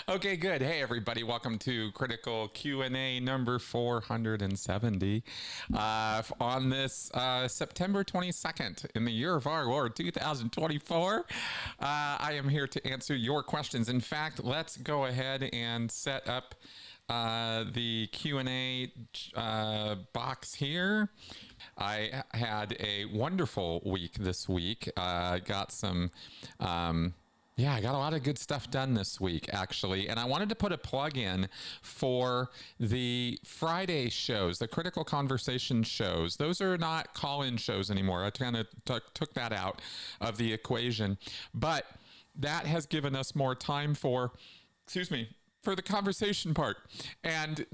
Okay, good. Hey, everybody. Welcome to Critical Q&A number 470 on this September 22nd in the year of our Lord, 2024. I am here to answer your questions. In fact, let's go ahead and set up the Q&A box here. I had a wonderful week this week. Got some... yeah, I got a lot of good stuff done this week, actually. And I wanted to put a plug in for the Friday shows, the Critical Conversation shows. Those are not call-in shows anymore. I kind of took that out of the equation. But that has given us more time for, for the conversation part. And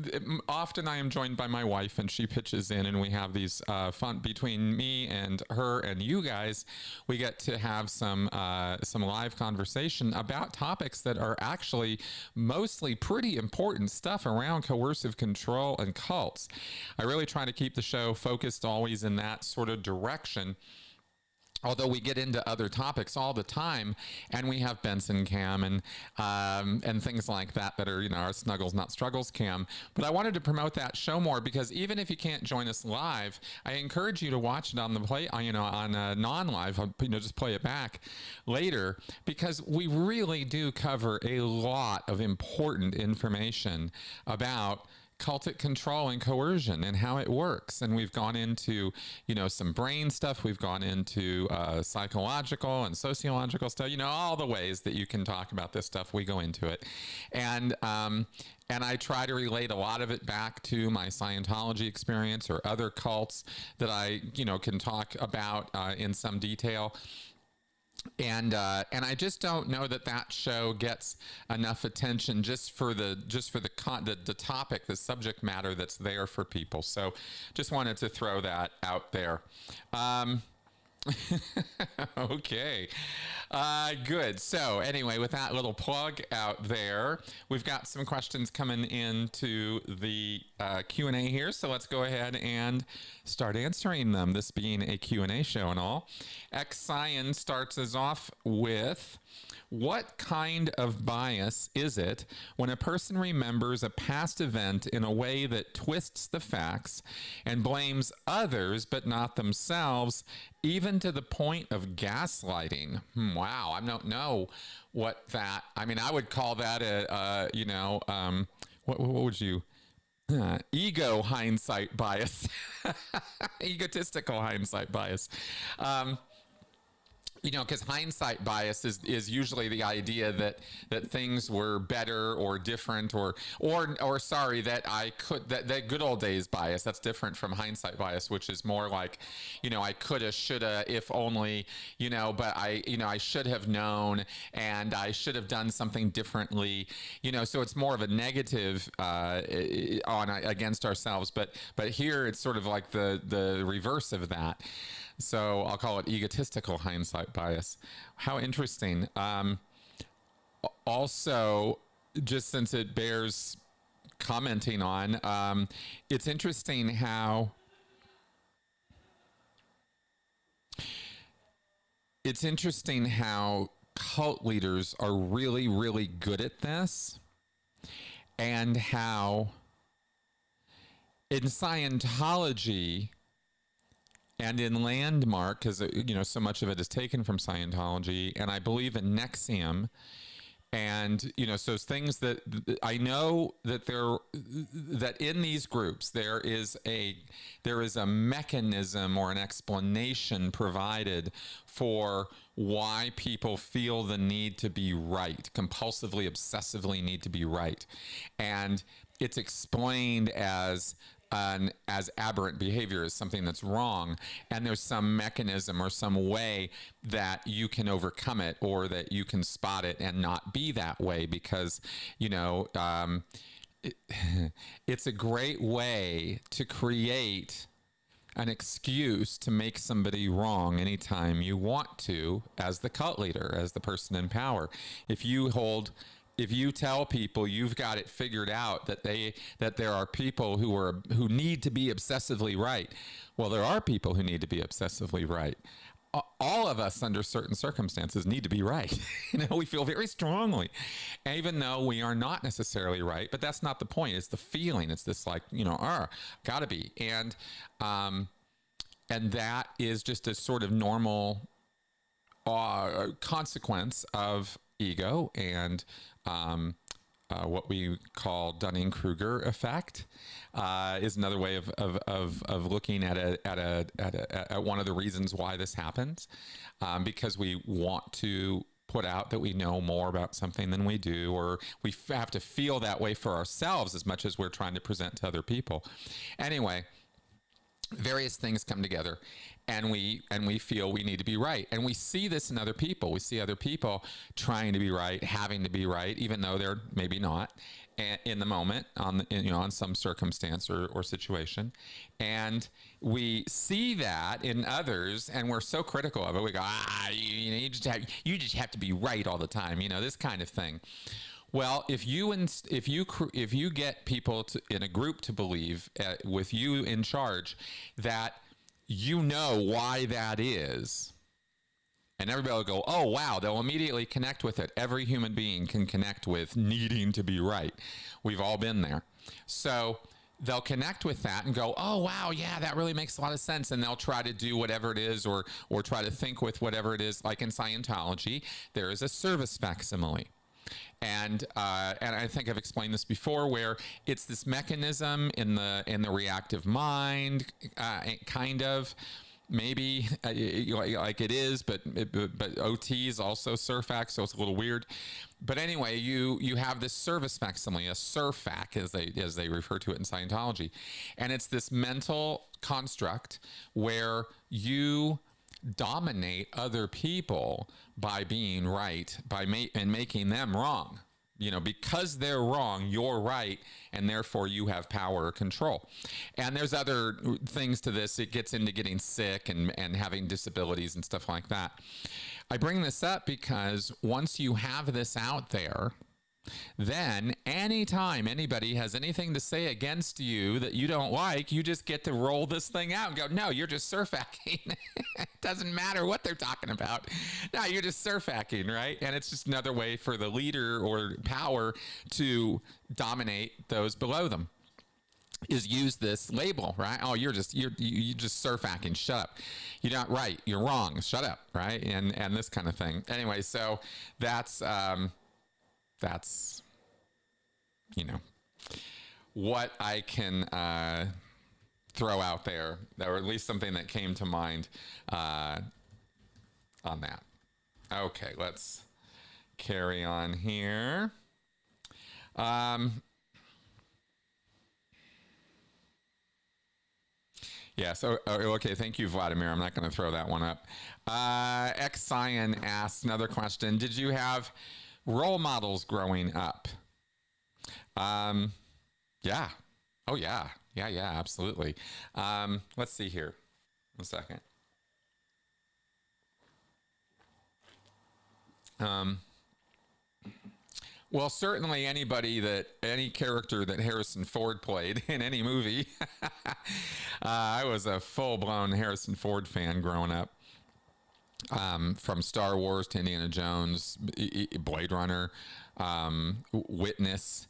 often I am joined by my wife, and she pitches in, and we have these fun between me and her and you guys. We get to have some live conversation about topics that are actually mostly pretty important stuff around coercive control and cults. I really try to keep the show focused always in that sort of direction. Although we get into other topics all the time, and we have Benson Cam and things like that that are, you know, our Snuggles Not Struggles Cam. But I wanted to promote that show more because even if you can't join us live, I encourage you to watch it on the play, you know, on non-live. You know, just play it back later because we really do cover a lot of important information about cultic control and coercion and how it works. And we've gone into, you know, some brain stuff. We've gone into psychological and sociological stuff, you know, all the ways that you can talk about this stuff. We go into it. And I try to relate a lot of it back to my Scientology experience or other cults that I, you know, can talk about in some detail. And I just don't know that that show gets enough attention just for the topic, the subject matter that's there for people. So just wanted to throw that out there. Okay. Good. So anyway, with that little plug out there, we've got some questions coming into the Q&A here. So let's go ahead and start answering them, this being a Q&A show and all. X-Science starts us off with, what kind of bias is it when a person remembers a past event in a way that twists the facts and blames others but not themselves, even to the point of gaslighting? Wow, I don't know what that, I mean, I would call that a you know, what would you, ego hindsight bias, egotistical hindsight bias. You know, because hindsight bias is usually the idea that things were better or different or sorry, that that good old days bias. That's different from hindsight bias, which is more like, you know, I coulda, shoulda, if only, you know, but I should have known and I should have done something differently, you know, so it's more of a negative against ourselves. But here it's sort of like the reverse of that. So I'll call it egotistical hindsight bias. How interesting. Also, just since it bears commenting on, it's interesting how cult leaders are really, really good at this, and how in Scientology and in Landmark, because, you know, so much of it is taken from Scientology, and I believe in NXIVM, and, you know, so things that I know that that in these groups there is a mechanism or an explanation provided for why people feel the need to be right, compulsively, obsessively need to be right, and it's explained as aberrant behavior, as something that's wrong, and there's some mechanism or some way that you can overcome it or that you can spot it and not be that way, because, you know, it's a great way to create an excuse to make somebody wrong anytime you want to, as the cult leader, as the person in power. If you tell people you've got it figured out, that there are people who need to be obsessively right. Well, there are people who need to be obsessively right. all of us under certain circumstances need to be right. We feel very strongly, even though we are not necessarily right, but that's not the point. It's the feeling. It's this like, gotta be. And that is just a sort of normal consequence of ego and what we call Dunning-Kruger effect is another way of looking at one of the reasons why this happens, because we want to put out that we know more about something than we do, or we have to feel that way for ourselves as much as we're trying to present to other people. Anyway, various things come together, and we feel we need to be right, and we see this in other people. We see other people trying to be right, having to be right, even though they're maybe not in the moment, on some circumstance or situation, and we see that in others, and we're so critical of it. We go, you just have to be right all the time, this kind of thing. Well, if you get people in a group to believe, with you in charge, that why that is, and everybody will go, oh, wow, they'll immediately connect with it. Every human being can connect with needing to be right. We've all been there. So they'll connect with that and go, oh, wow, yeah, that really makes a lot of sense. And they'll try to do whatever it is, or try to think with whatever it is. Like in Scientology, there is a service facsimile. And I think I've explained this before, where it's this mechanism in the reactive mind, kind of, maybe like it is, but OT is also surfac, so it's a little weird. But anyway, you have this service facsimile, a surfac as they refer to it in Scientology, and it's this mental construct where you dominate other people by being right, and making them wrong. Because they're wrong, you're right, and therefore you have power or control. And there's other things to this. It gets into getting sick and having disabilities and stuff like that. I bring this up because once you have this out there, then anytime anybody has anything to say against you that you don't like, you just get to roll this thing out and go, no, you're just surfacking. It doesn't matter what they're talking about. No, you're just surfacking, right? And it's just another way for the leader or power to dominate those below them, is use this label, right? Oh, you're just surfacking. Shut up. You're not right. You're wrong. Shut up, right? And this kind of thing. Anyway, so that's what I can throw out there, or at least something that came to mind on that. Okay, let's carry on here. Yeah, so, okay, thank you, Vladimir. I'm not going to throw that one up. X-Cyan asks another question. Did you have role models growing up? Yeah. Oh, yeah. Yeah, absolutely. Let's see here. 1 second. Well, certainly any character that Harrison Ford played in any movie. I was a full-blown Harrison Ford fan growing up. From Star Wars to Indiana Jones, Blade Runner, Witness,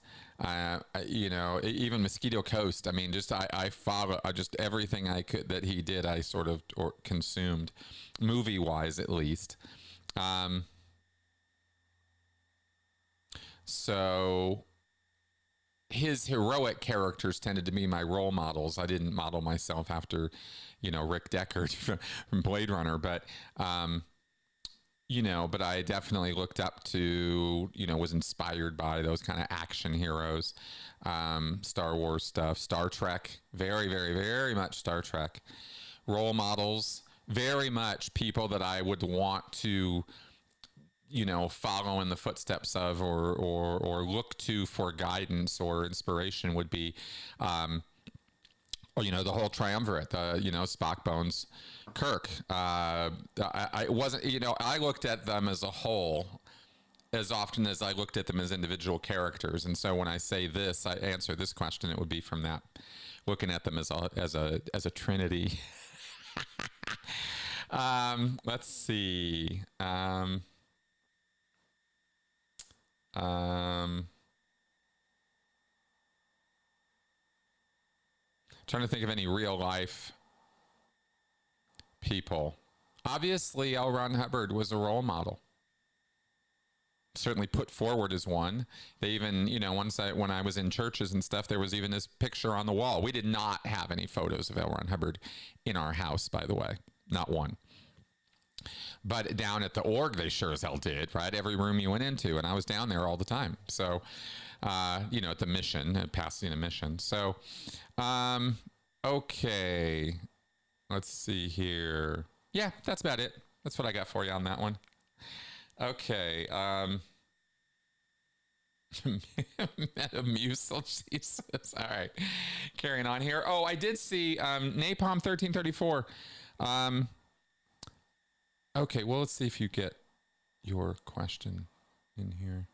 even Mosquito Coast. I mean, I follow just everything I could that he did. I sort of consumed, movie-wise at least. So his heroic characters tended to be my role models. I didn't model myself after, Rick Deckard from Blade Runner, but but I definitely looked up to, was inspired by those kind of action heroes, Star Wars stuff, Star Trek, very, very, very much Star Trek. Role models, very much people that I would want to, follow in the footsteps of or look to for guidance or inspiration would be, the whole triumvirate, Spock, Bones, Kirk. I wasn't, I looked at them as a whole as often as I looked at them as individual characters. And so when I say this, I answer this question, it would be from that, looking at them as a trinity. Let's see. Trying to think of any real life people. Obviously, L. Ron Hubbard was a role model. Certainly put forward as one. They even, you know, when I was in churches and stuff, there was even this picture on the wall. We did not have any photos of L. Ron Hubbard in our house, by the way. Not one. But down at the org, they sure as hell did, right? Every room you went into, and I was down there all the time. So, you know, at the mission, at Pasadena Mission. So, okay. Let's see here. Yeah, that's about it. That's what I got for you on that one. Okay. Metamucil, Jesus. All right. Carrying on here. Oh, I did see Napalm 1334. Okay, well, let's see if you get your question in here.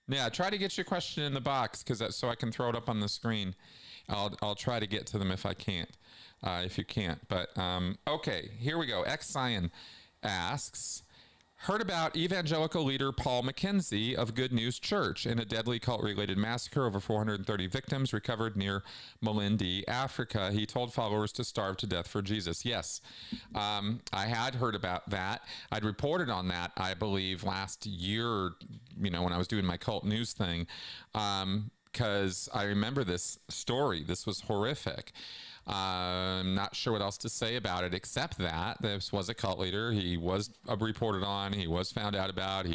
Yeah, try to get your question in the box so I can throw it up on the screen. I'll try to get to them if I can't. If you can't. But, okay, here we go. X-Cyan asks, heard about evangelical leader Paul Mackenzie of Good News Church in a deadly cult-related massacre. Over 430 victims recovered near Malindi, Africa. He told followers to starve to death for Jesus. Yes, I had heard about that. I'd reported on that, I believe, last year, you know, when I was doing my cult news thing, because I remember this story. This was horrific. I'm not sure what else to say about it except that this was a cult leader. He was reported on. He was found out about.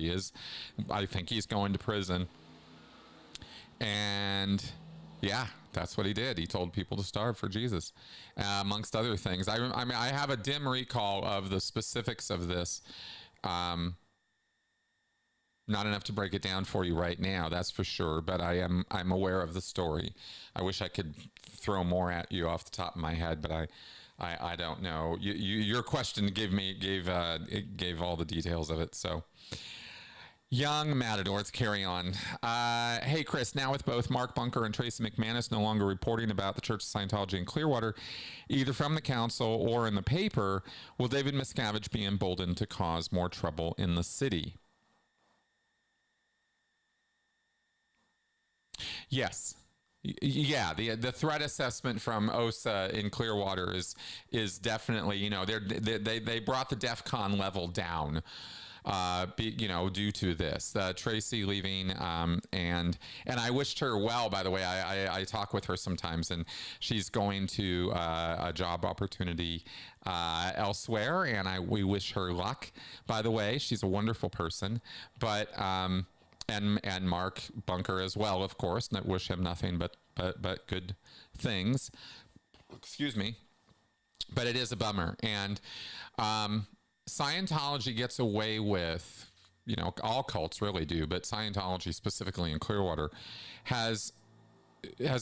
I think he's going to prison. And yeah, that's what he did. He told people to starve for Jesus, amongst other things. I mean, I have a dim recall of the specifics of this. Not enough to break it down for you right now, that's for sure, but I'm aware of the story. I wish I could throw more at you off the top of my head, but I don't know. Your question gave all the details of it. So, Young Matador, let's carry on. Hey, Chris, now with both Mark Bunker and Tracy McManus no longer reporting about the Church of Scientology in Clearwater, either from the council or in the paper, will David Miscavige be emboldened to cause more trouble in the city? Yes. Yeah, the threat assessment from OSA in Clearwater is definitely, you know, they brought the DEFCON level down, you know, due to this. Tracy leaving, and I wished her well, by the way. I talk with her sometimes, and she's going to a job opportunity elsewhere, and we wish her luck, by the way. She's a wonderful person, but and Mark Bunker as well, of course, and I wish him nothing but good things. Excuse me. But it is a bummer. And Scientology gets away with, you know, all cults really do, but Scientology specifically in Clearwater has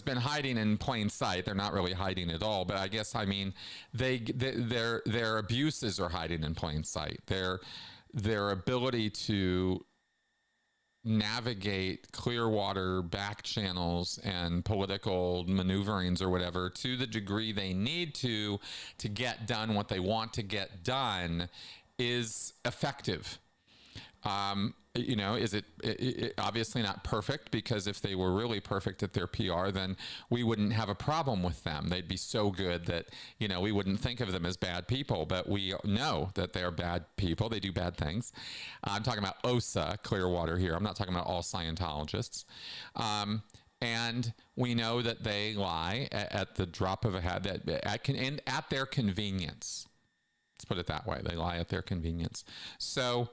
been hiding in plain sight. They're not really hiding at all, but I guess, I mean, their abuses are hiding in plain sight. Their ability to navigate Clearwater back channels and political maneuverings or whatever to the degree they need to get done what they want to get done is effective. You know, is it obviously not perfect, because if they were really perfect at their PR, then we wouldn't have a problem with them. They'd be so good that, you know, we wouldn't think of them as bad people, but we know that they're bad people. They do bad things. I'm talking about OSA Clearwater here. I'm not talking about all Scientologists. And we know that they lie at the drop of a hat, at their convenience. Let's put it that way. They lie at their convenience. So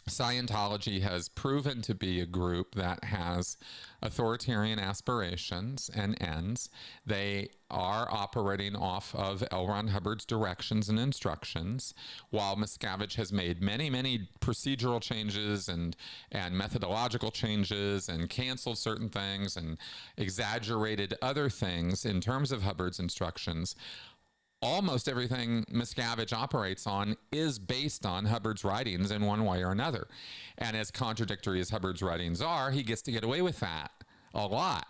Scientology has proven to be a group that has authoritarian aspirations and ends. They are operating off of L. Ron Hubbard's directions and instructions, while Miscavige has made many, many procedural changes and methodological changes and canceled certain things and exaggerated other things in terms of Hubbard's instructions. Almost everything Miscavige operates on is based on Hubbard's writings in one way or another. And as contradictory as Hubbard's writings are, he gets to get away with that a lot.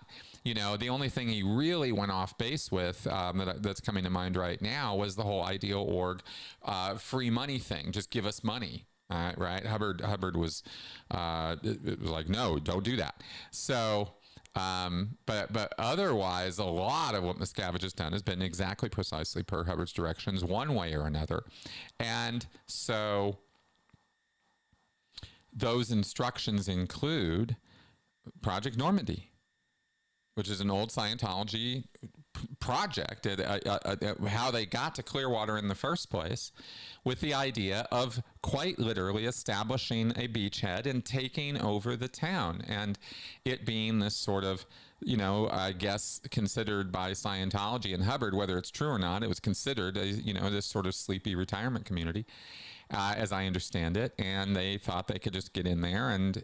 the only thing he really went off base with that's coming to mind right now was the whole ideal org free money thing. Just give us money. Right? Hubbard was, it was like, no, don't do that. So, but otherwise, a lot of what Miscavige has done has been exactly precisely per Hubbard's directions, one way or another. And so those instructions include Project Normandy, which is an old Scientology project, how they got to Clearwater in the first place, with the idea of quite literally establishing a beachhead and taking over the town, and it being this sort of, I guess considered by Scientology and Hubbard, whether it's true or not, it was considered this sort of sleepy retirement community, as I understand it, and they thought they could just get in there and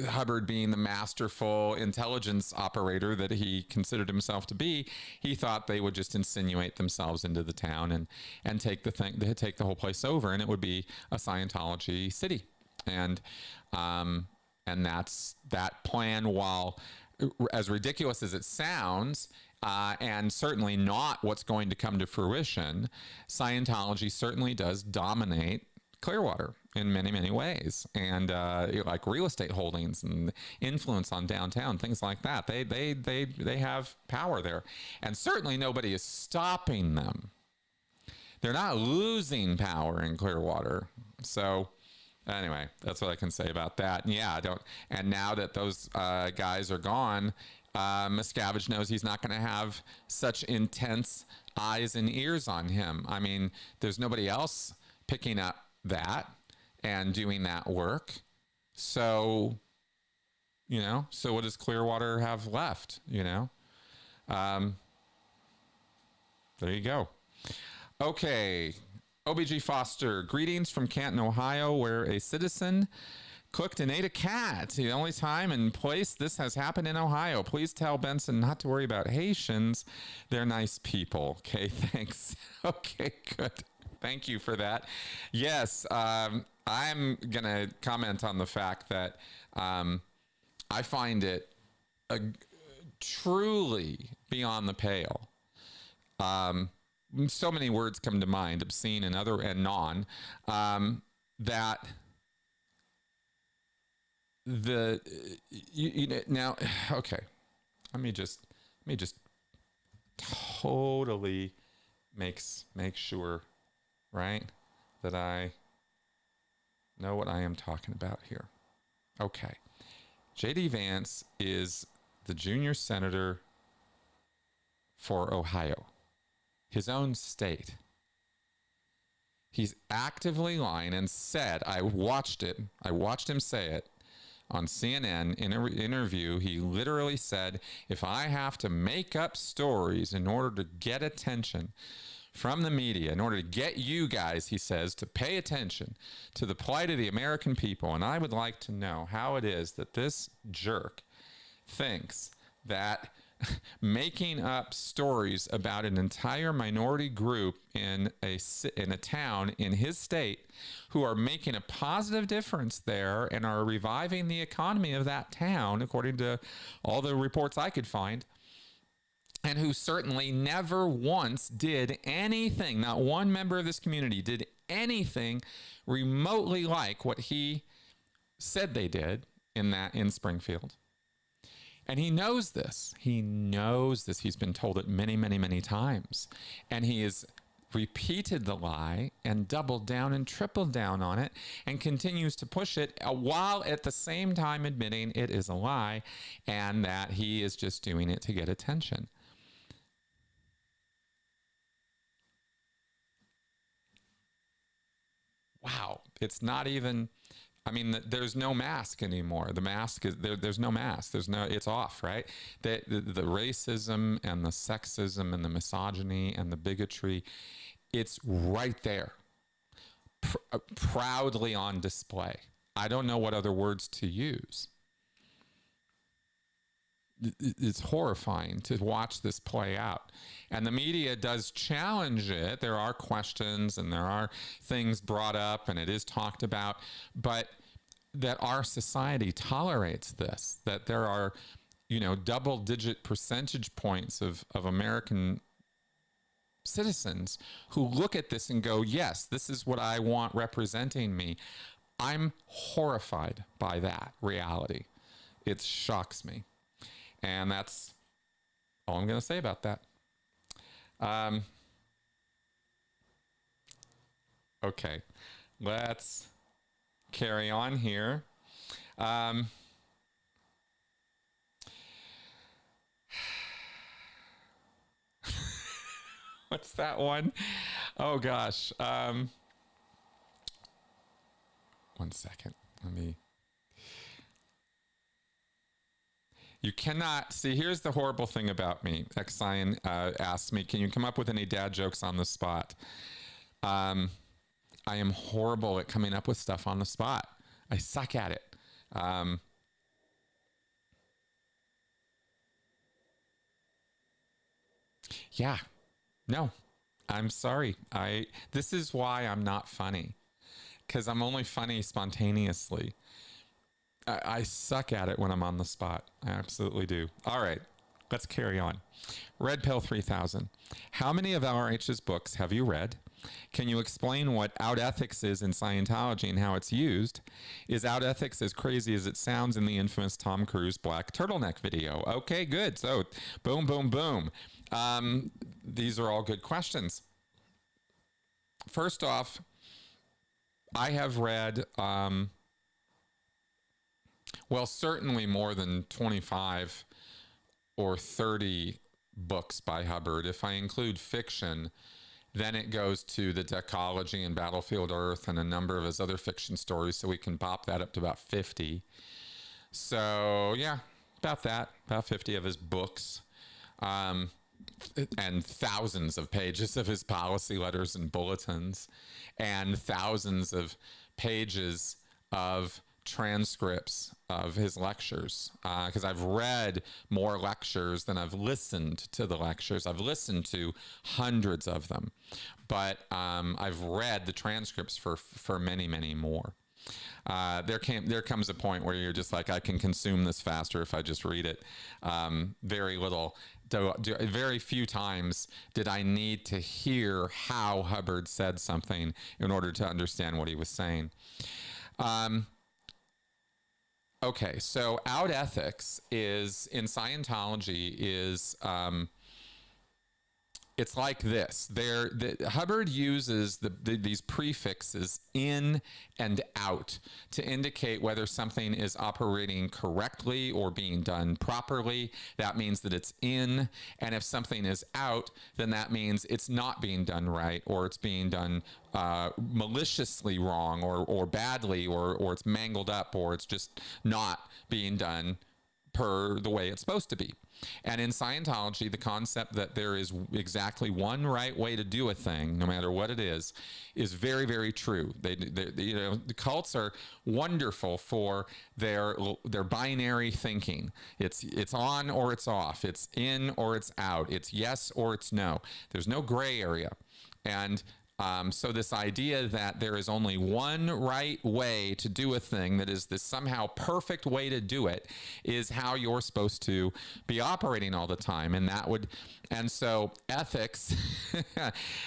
Hubbard being the masterful intelligence operator that he considered himself to be, he thought they would just insinuate themselves into the town and take the whole place over, and it would be a Scientology city, and that's that plan. While as ridiculous as it sounds, and certainly not what's going to come to fruition, Scientology certainly does dominate Clearwater in many, many ways, and like real estate holdings and influence on downtown, things like that. They have power there, and certainly nobody is stopping them. They're not losing power in Clearwater. So anyway, that's what I can say about that. And yeah, and now that those guys are gone, Miscavige knows he's not going to have such intense eyes and ears on him. I mean, there's nobody else picking up that and doing that work. So, so what does Clearwater have left, There you go. Okay. OBG Foster, greetings from Canton, Ohio, where a citizen cooked and ate a cat. The only time and place this has happened in Ohio. Please tell Benson not to worry about Haitians. They're nice people. Okay, thanks. Okay, good. Thank you for that. Yes, I'm going to comment on the fact that I find it truly beyond the pale. So many words come to mind, obscene and other and non, that now, okay, let me just totally make sure, right, that I know what I am talking about here. Okay, J.D. Vance is the junior senator for Ohio, his own state. He's actively lying and said, I watched him say it on CNN in an interview. He literally said, if I have to make up stories in order to get attention from the media, in order to get you guys, he says, to pay attention to the plight of the American people, and I would like to know how it is that this jerk thinks that making up stories about an entire minority group in a town in his state who are making a positive difference there and are reviving the economy of that town, according to all the reports I could find, and who certainly never once did anything, not one member of this community did anything remotely like what he said they did in Springfield. And he knows this. He knows this. He's been told it many, many, many times. And he has repeated the lie and doubled down and tripled down on it and continues to push it while at the same time admitting it is a lie and that he is just doing it to get attention. Wow. It's not even... I mean, there's no mask anymore. The mask is there's no mask. It's off, right? The racism and the sexism and the misogyny and the bigotry, it's right there, proudly on display. I don't know what other words to use. It's horrifying to watch this play out. And the media does challenge it. There are questions and there are things brought up and it is talked about. But that our society tolerates this, that there are, you know, double-digit percentage points of American citizens who look at this and go, yes, this is what I want representing me. I'm horrified by that reality. It shocks me. And that's all I'm going to say about that. Okay, let's carry on here. What's that one? Oh gosh. 1 second. Let me. You cannot see. Here's the horrible thing about me. Xion asked me, "Can you come up with any dad jokes on the spot?" I am horrible at coming up with stuff on the spot. I suck at it. Yeah. No, I'm sorry. This is why I'm not funny, because I'm only funny spontaneously. I suck at it when I'm on the spot. I absolutely do. All right, let's carry on. Red Pill 3000. How many of LRH's books have you read? Can you explain what out ethics is in Scientology and how it's used? Is out ethics as crazy as it sounds in the infamous Tom Cruise black turtleneck video? Okay, good. So, boom, boom, boom. These are all good questions. First off, I have read, well, certainly more than 25 or 30 books by Hubbard. If I include fiction, then it goes to the Decology and Battlefield Earth and a number of his other fiction stories, so we can bop that up to about 50. So, yeah, about that, about 50 of his books. And thousands of pages of his policy letters and bulletins, and thousands of pages of transcripts of his lectures, because I've read more lectures than I've listened to the lectures. I've listened to hundreds of them, but I've read the transcripts for many, many more. There comes a point where you're just like, I can consume this faster if I just read it. Very few times did I need to hear how Hubbard said something in order to understand what he was saying. Okay, so out ethics is, in Scientology, is it's like this. Hubbard uses these prefixes in and out to indicate whether something is operating correctly or being done properly. That means that it's in. And if something is out, then that means it's not being done right, or it's being done maliciously wrong, or badly, or it's mangled up, or it's just not being done per the way it's supposed to be. And in Scientology, the concept that there is exactly one right way to do a thing, no matter what it is very, very true. You know, the cults are wonderful for their binary thinking. It's on or it's off. It's in or it's out. It's yes or it's no. There's no gray area. And so this idea that there is only one right way to do a thing, that is this somehow perfect way to do it, is how you're supposed to be operating all the time. And so ethics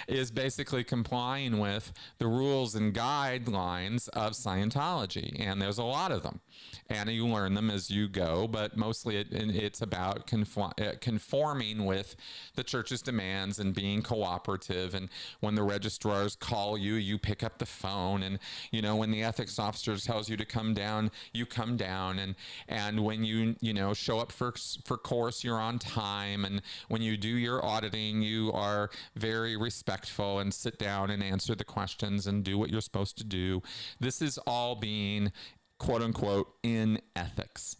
is basically complying with the rules and guidelines of Scientology. And there's a lot of them. And you learn them as you go, but mostly it's about conforming with the church's demands and being cooperative. And when the registrars call you, you pick up the phone. And, you know, when the ethics officer tells you to come down, you come down. And when you show up for course, you're on time. And when you do your auditing, you are very respectful and sit down and answer the questions and do what you're supposed to do. This is all being, quote unquote, in ethics.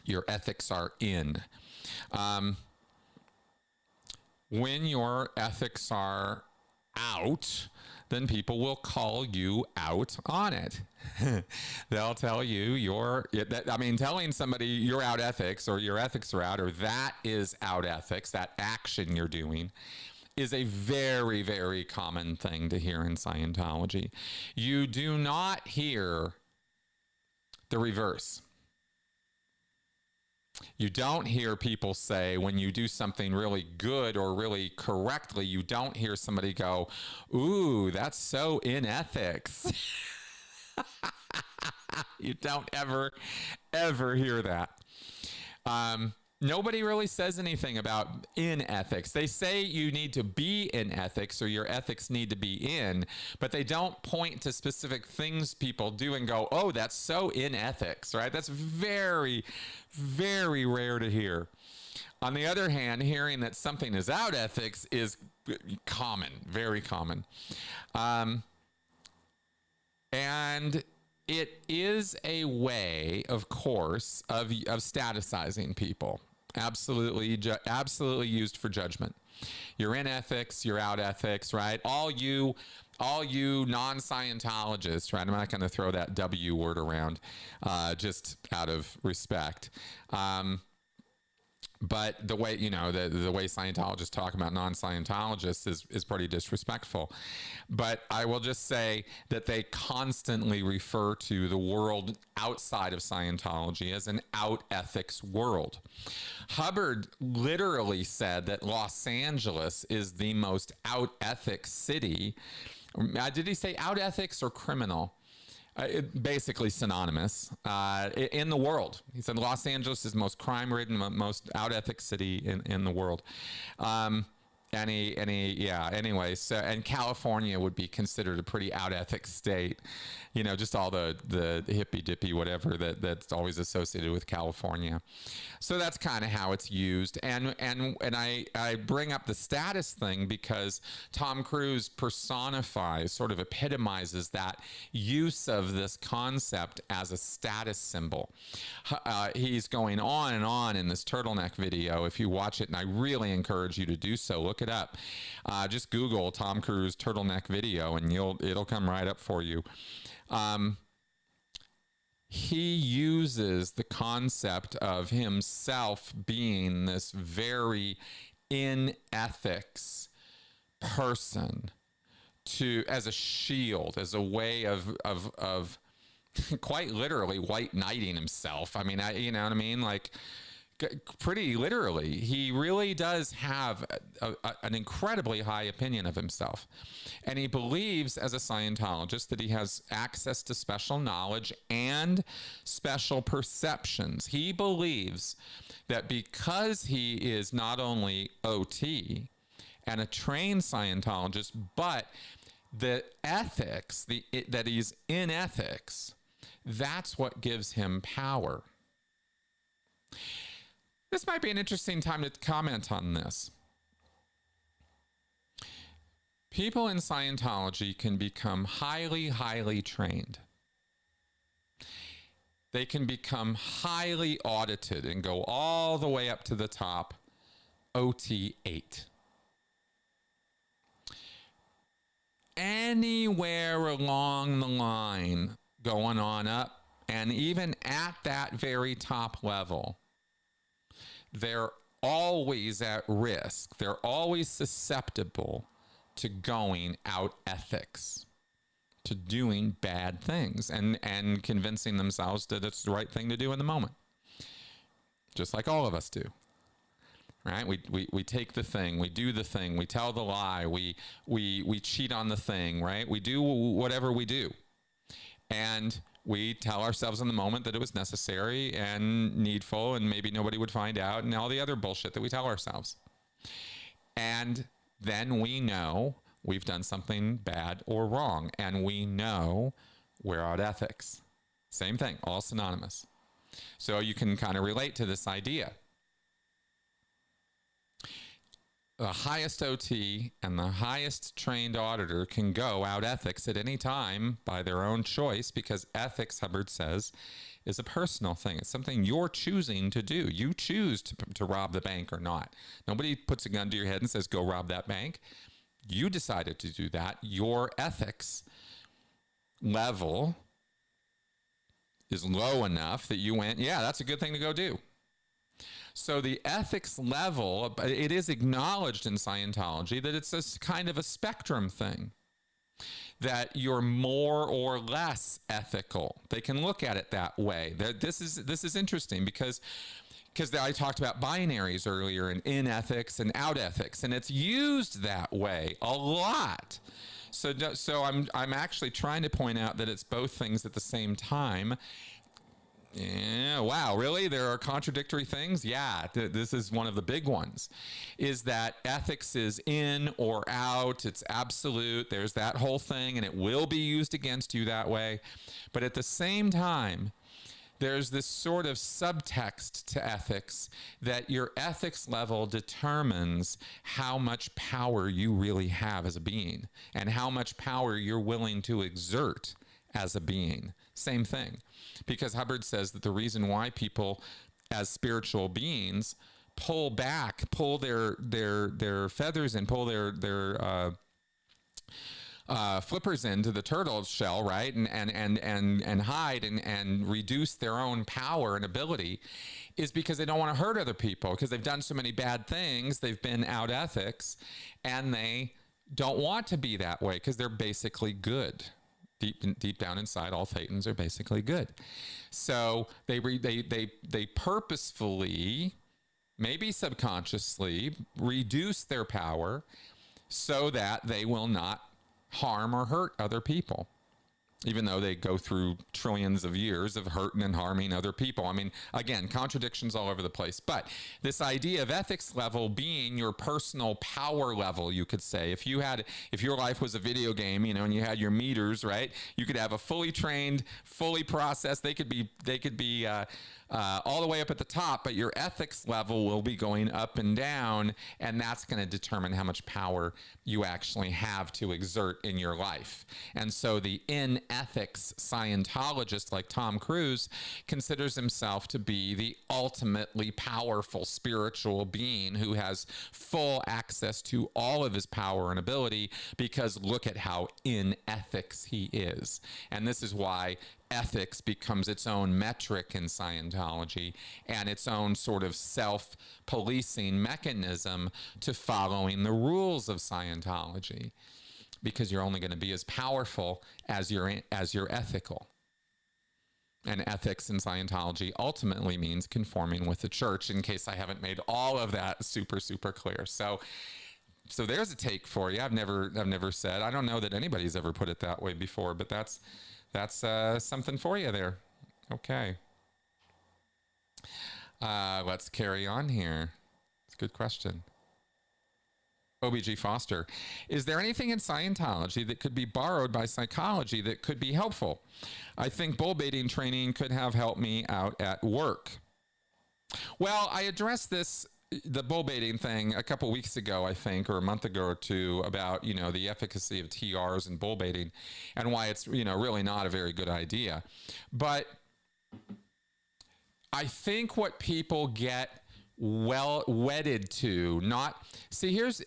Your ethics are in. When your ethics are out, then people will call you out on it. They'll tell you telling somebody you're out ethics, or your ethics are out, or that is out ethics, that action you're doing, is a very, very common thing to hear in Scientology. You do not hear the reverse. You don't hear people say when you do something really good or really correctly, you don't hear somebody go, ooh, that's so in ethics. You don't ever hear that. Nobody really says anything about in ethics. They say you need to be in ethics or your ethics need to be in, but they don't point to specific things people do and go, oh, that's so in ethics, right? That's very, very rare to hear. On the other hand, hearing that something is out ethics is common, very common. And it is a way, of course, of statusizing people. Absolutely used for judgment. You're in ethics, you're out ethics, right? All you non-Scientologists, right? I'm not going to throw that W word around just out of respect. But the way, the way Scientologists talk about non-Scientologists is pretty disrespectful. But I will just say that they constantly refer to the world outside of Scientology as an out ethics world. Hubbard literally said that Los Angeles is the most out ethics city. Did he say out ethics or criminal? Basically synonymous in the world. He said Los Angeles is the most crime-ridden, most out-ethics city in the world. Anyway, so, and California would be considered a pretty out-ethics state. Just all the hippy-dippy whatever that's always associated with California. So that's kind of how it's used. And I bring up the status thing because Tom Cruise personifies, sort of epitomizes that use of this concept as a status symbol. He's going on and on in this turtleneck video. If you watch it, and I really encourage you to do so, look it up. Just Google Tom Cruise turtleneck video and it'll come right up for you. He uses the concept of himself being this very in ethics person as a shield, as a way of quite literally white knighting himself. I mean, you know what I mean? Like, pretty literally, he really does have an incredibly high opinion of himself. And he believes, as a Scientologist, that he has access to special knowledge and special perceptions. He believes that because he is not only OT and a trained Scientologist, but the ethics, that he's in ethics, that's what gives him power. This might be an interesting time to comment on this. People in Scientology can become highly, highly trained. They can become highly audited and go all the way up to the top, OT 8. Anywhere along the line, going on up, and even at that very top level, they're always at risk. They're always susceptible to going out ethics, to doing bad things and convincing themselves that it's the right thing to do in the moment. Just like all of us do. Right? We take the thing, we do the thing, we tell the lie, we cheat on the thing, right? We do whatever we do. And we tell ourselves in the moment that it was necessary and needful and maybe nobody would find out and all the other bullshit that we tell ourselves. And then we know we've done something bad or wrong, and we know we're out ethics. Same thing, all synonymous. So you can kind of relate to this idea. The highest OT and the highest trained auditor can go out ethics at any time by their own choice, because ethics, Hubbard says, is a personal thing. It's something you're choosing to do. You choose to rob the bank or not. Nobody puts a gun to your head and says, go rob that bank. You decided to do that. Your ethics level is low enough that you went, yeah, that's a good thing to go do. So the ethics level, it is acknowledged in Scientology that it's a kind of a spectrum thing. that you're more or less ethical. They can look at it that way. This is interesting because I talked about binaries earlier, and in ethics and out ethics, and it's used that way a lot. So I'm actually trying to point out that it's both things at the same time. Yeah, wow, really? There are contradictory things? Yeah, this is one of the big ones, is that ethics is in or out. It's absolute. There's that whole thing, and it will be used against you that way. But at the same time, there's this sort of subtext to ethics that your ethics level determines how much power you really have as a being and how much power you're willing to exert as a being. Same thing. Because Hubbard says that the reason why people as spiritual beings pull back, pull their feathers and pull their flippers into the turtle shell, right, and hide and reduce their own power and ability, is because they don't want to hurt other people, because they've done so many bad things. They've been out ethics, and they don't want to be that way because they're basically good. Deep down inside, all Thetans are basically good. So they purposefully, maybe subconsciously, reduce their power so that they will not harm or hurt other people, even though they go through trillions of years of hurting and harming other people. I mean, again, contradictions all over the place. But this idea of ethics level being your personal power level, you could say. If your life was a video game, you know, and you had your meters, right? You could have a fully trained, fully processed. They could be all the way up at the top, but your ethics level will be going up and down, and that's going to determine how much power you actually have to exert in your life. And so the in ethics Scientologist like Tom Cruise considers himself to be the ultimately powerful spiritual being who has full access to all of his power and ability, because look at how in ethics he is. And this is why ethics becomes its own metric in Scientology and its own sort of self-policing mechanism to following the rules of Scientology, because you're only going to be as powerful as you're ethical. And ethics in Scientology ultimately means conforming with the church, in case I haven't made all of that super, super clear. So there's a take for you. I've never said, I don't know that anybody's ever put it that way before, but that's something for you there. Okay. Let's carry on here. It's a good question. OBG Foster, is there anything in Scientology that could be borrowed by psychology that could be helpful? I think bull baiting training could have helped me out at work. Well, I addressed the bull baiting thing a couple weeks ago, I think, or a month ago or two, about, you know, the efficacy of TRs and bull baiting and why it's, you know, really not a very good idea. But I think what people get wedded to,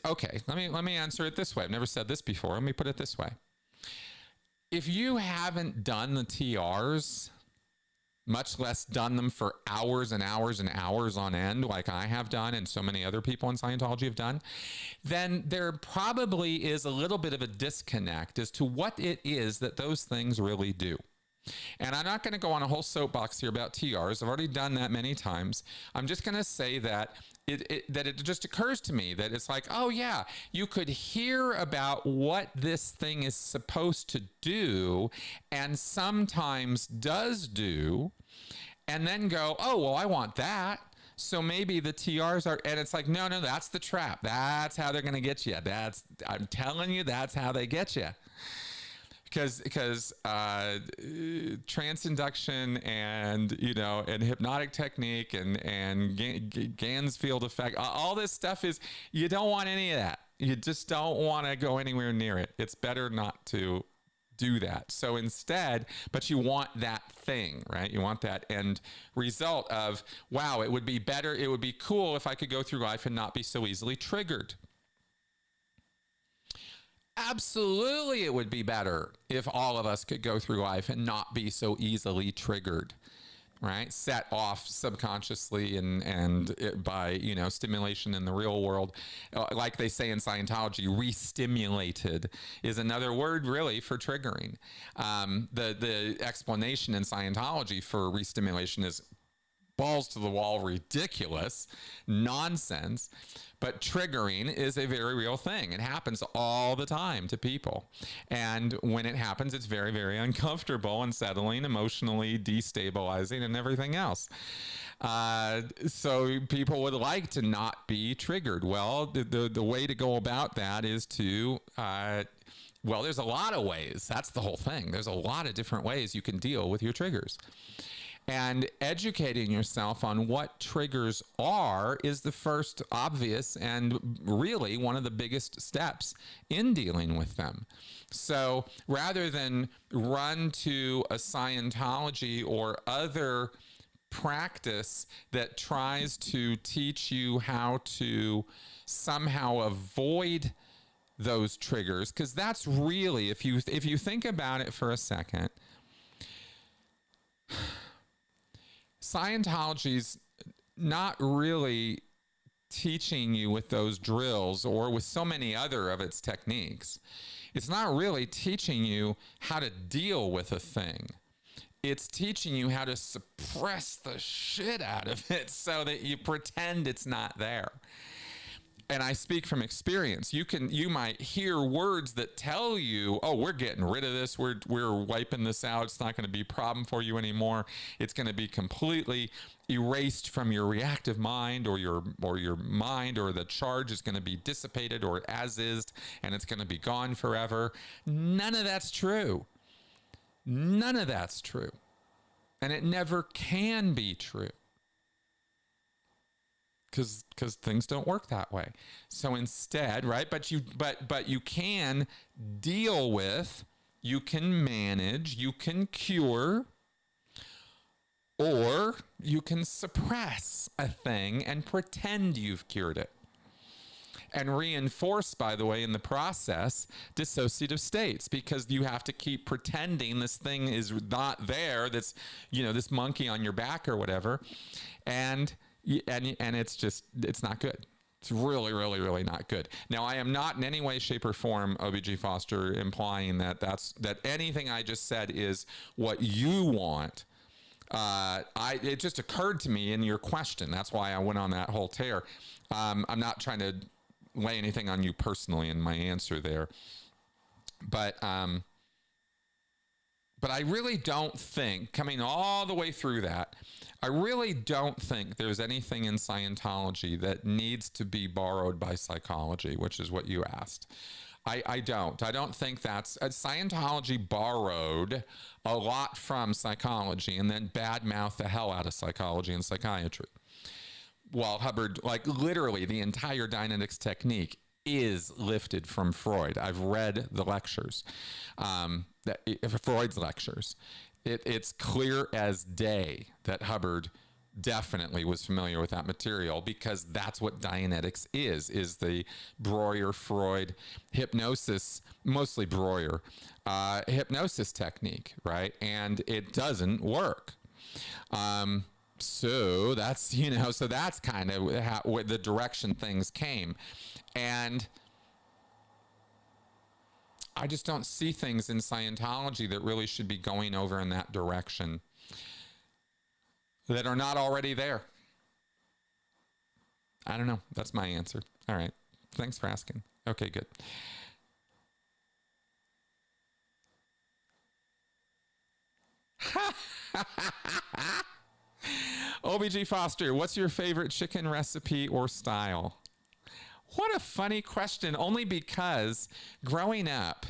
okay, let me answer it this way. I've never said this before. Let me put it this way. If you haven't done the TRs, much less done them for hours and hours and hours on end, like I have done and so many other people in Scientology have done, then there probably is a little bit of a disconnect as to what it is that those things really do. And I'm not going to go on a whole soapbox here about TRs. I've already done that many times. I'm just going to say that it just occurs to me that it's like, oh yeah, you could hear about what this thing is supposed to do and sometimes does do, and then go, oh, well, I want that. So maybe the TRs are, and it's like, no, that's the trap. That's how they're going to get you. I'm telling you, that's how they get you. Because trance induction and, you know, and hypnotic technique and Gans field effect, all this stuff is, you don't want any of that. You just don't want to go anywhere near it. It's better not to do that. So instead, but you want that thing, right? You want that end result of, wow, it would be better, it would be cool if I could go through life and not be so easily triggered. Absolutely, it would be better if all of us could go through life and not be so easily triggered. right? Set off subconsciously by, you know, stimulation in the real world. Like they say in Scientology, re-stimulated is another word really for triggering. The explanation in Scientology for re-stimulation is balls to the wall, ridiculous nonsense, but triggering is a very real thing. It happens all the time to people, and when it happens, it's very, very uncomfortable, unsettling, emotionally destabilizing, and everything else. So people would like to not be triggered. Well, the way to go about that is to well, there's a lot of ways. That's the whole thing. There's a lot of different ways you can deal with your triggers. And educating yourself on what triggers are is the first obvious and really one of the biggest steps in dealing with them. So rather than run to a Scientology or other practice that tries to teach you how to somehow avoid those triggers, because that's really, if you think about it for a second, Scientology's not really teaching you with those drills or with so many other of its techniques. It's not really teaching you how to deal with a thing. It's teaching you how to suppress the shit out of it so that you pretend it's not there. And I speak from experience. You might hear words that tell you, oh, we're getting rid of this. We're wiping this out. It's not going to be a problem for you anymore. It's going to be completely erased from your reactive mind, or your mind, or the charge is going to be dissipated or as is, and it's going to be gone forever. None of that's true. None of that's true. And it never can be true. Because things don't work that way. So instead, right? But you can deal with, you can manage, you can cure, or you can suppress a thing and pretend you've cured it. And reinforce, by the way, in the process, dissociative states, because you have to keep pretending this thing is not there, that's, you know, this monkey on your back or whatever. And it's just, it's not good. It's really, really, really not good. Now, I am not in any way, shape, or form, OBG Foster, implying that anything I just said is what you want. It just occurred to me in your question. That's why I went on that whole tear. I'm not trying to lay anything on you personally in my answer there. But I really don't think, coming all the way through that, I really don't think there's anything in Scientology that needs to be borrowed by psychology, which is what you asked. I don't think that's, Scientology borrowed a lot from psychology and then badmouthed the hell out of psychology and psychiatry. While Hubbard, like literally the entire Dianetics technique is lifted from Freud. I've read the lectures, Freud's lectures. It's clear as day that Hubbard definitely was familiar with that material, because that's what Dianetics is the Breuer-Freud hypnosis, mostly Breuer, hypnosis technique, right? And it doesn't work. So that's, you know, so that's kind of how the direction things came. And I just don't see things in Scientology that really should be going over in that direction that are not already there. I don't know. That's my answer. All right. Thanks for asking. Okay, good. OBG Foster, what's your favorite chicken recipe or style? What a funny question, only because growing up,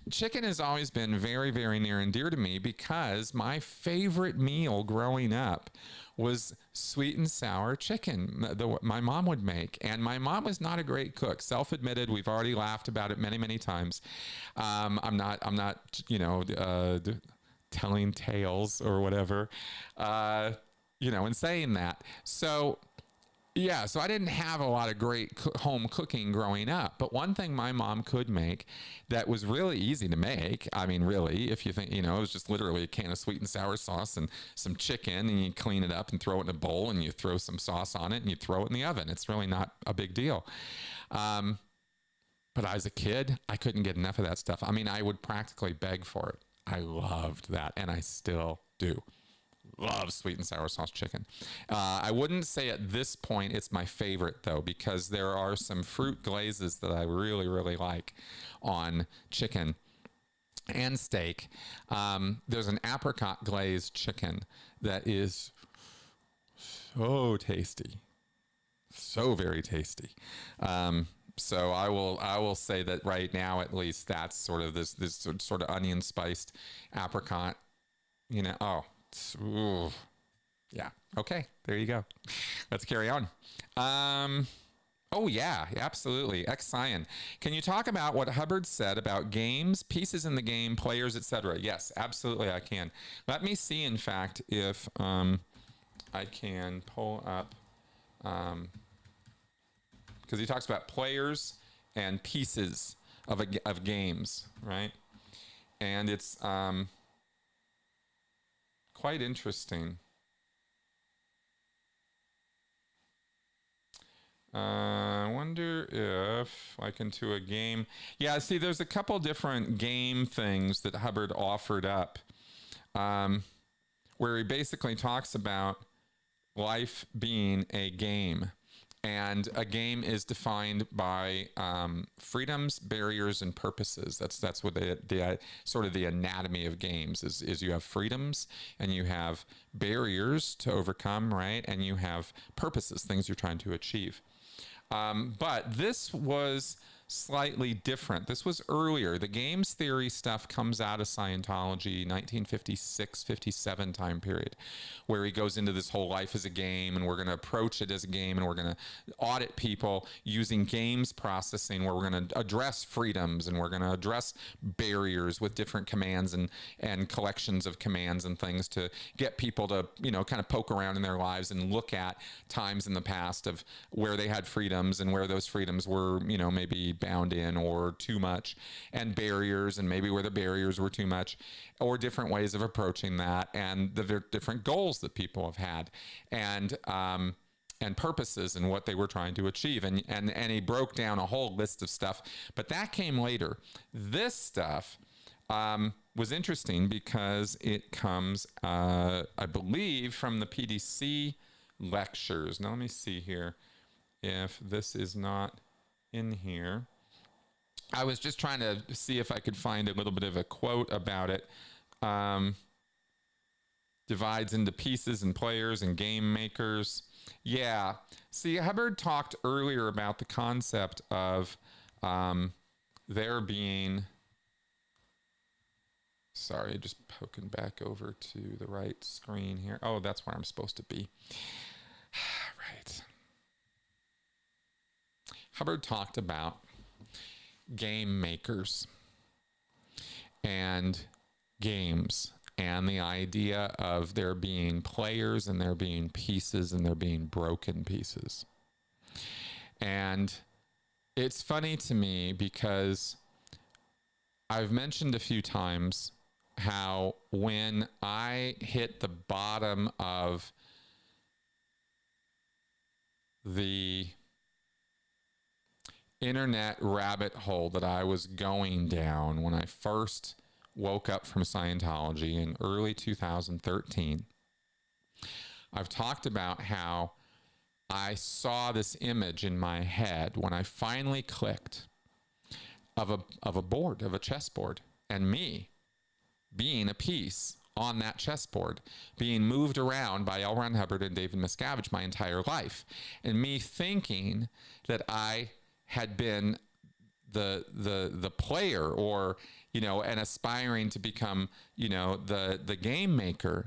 chicken has always been very, very near and dear to me, because my favorite meal growing up was sweet and sour chicken my mom would make. And my mom was not a great cook, self-admitted. We've already laughed about it many, many times. I'm not, you know, telling tales or whatever, you know, and saying that. So Yeah, so I didn't have a lot of great home cooking growing up, but one thing my mom could make that was really easy to make, I mean, really, if you think, you know, it was just literally a can of sweet and sour sauce and some chicken, and you clean it up and throw it in a bowl, and you throw some sauce on it, and you throw it in the oven. It's really not a big deal. But as a kid, I couldn't get enough of that stuff. I mean, I would practically beg for it. I loved that, and I still do. Love sweet and sour sauce chicken. I wouldn't say at this point it's my favorite, though, because there are some fruit glazes that I really, really like on chicken and steak. There's an apricot glazed chicken that is so tasty. So very tasty. So I will say that right now, at least, that's sort of this sort of onion spiced apricot, you know. Oh, ooh. Yeah. Okay. There you go. Let's carry on. Oh yeah, absolutely. X-Cyan. Can you talk about what Hubbard said about games, pieces in the game, players, etc.? Yes, absolutely I can. Let me see, in fact, if I can pull up, because he talks about players and pieces of games, right? And it's quite interesting. I wonder if, like, into a game. Yeah, see, there's a couple different game things that Hubbard offered up, where he basically talks about life being a game. And a game is defined by freedoms, barriers, and purposes. That's what the sort of the anatomy of games is. You have freedoms and you have barriers to overcome, right? And you have purposes, things you're trying to achieve. But this was slightly different. This was earlier. The games theory stuff comes out of Scientology, 1956, 57 time period, where he goes into this whole life as a game, and we're going to approach it as a game, and we're going to audit people using games processing, where we're going to address freedoms, and we're going to address barriers with different commands and collections of commands and things to get people to, you know, kind of poke around in their lives and look at times in the past of where they had freedoms and where those freedoms were, you know, maybe bound in or too much, and barriers, and maybe where the barriers were too much, or different ways of approaching that, and the different goals that people have had, and purposes and what they were trying to achieve. And he broke down a whole list of stuff, but that came later. This stuff was interesting because it comes, I believe, from the PDC lectures. Now let me see here if this is not in here. I was just trying to see if I could find a little bit of a quote about it. Divides into pieces and players and game makers. Yeah. See, Hubbard talked earlier about the concept of there being... Sorry, just poking back over to the right screen here. Oh, that's where I'm supposed to be. Right. Hubbard talked about game makers and games, and the idea of there being players and there being pieces and there being broken pieces. And it's funny to me because I've mentioned a few times how when I hit the bottom of the internet rabbit hole that I was going down when I first woke up from Scientology in early 2013, I've talked about how I saw this image in my head when I finally clicked of a board, of a chessboard, and me being a piece on that chessboard, being moved around by L. Ron Hubbard and David Miscavige my entire life, and me thinking that I had been the player, or, you know, and aspiring to become, you know, the game maker.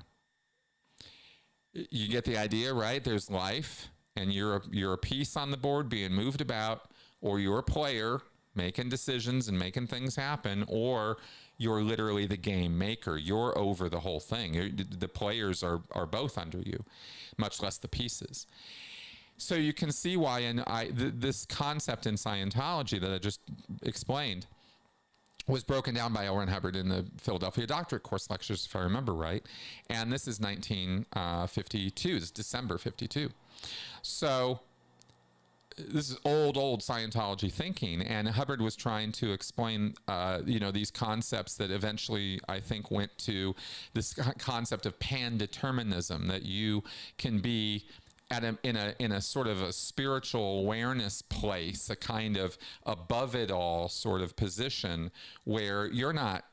You get the idea, right? There's life, and you're a piece on the board being moved about, or you're a player making decisions and making things happen, or you're literally the game maker. You're over the whole thing. The players are both under you, much less the pieces. So you can see why this concept in Scientology that I just explained was broken down by L. Ron Hubbard in the Philadelphia Doctorate Course Lectures, if I remember right. And this is 1952. This is December 52. So this is old Scientology thinking, and Hubbard was trying to explain, these concepts that eventually I think went to this concept of pan-determinism, that you can be in a sort of a spiritual awareness place, a kind of above it all sort of position where you're not,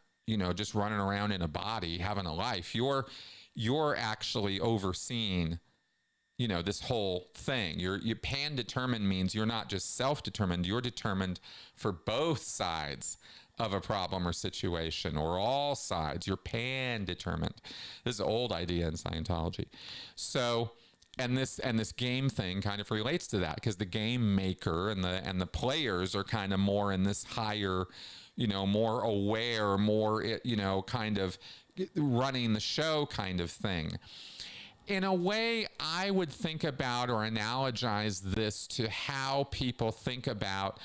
just running around in a body having a life. You're actually overseeing, this whole thing. You pan-determined means you're not just self-determined, you're determined for both sides of a problem or situation, or all sides. You're pan-determined. This is an old idea in Scientology. So, and this game thing kind of relates to that, because the game maker and the players are kind of more in this higher, more aware, more, kind of running the show kind of thing. In a way, I would think about or analogize this to how people think about,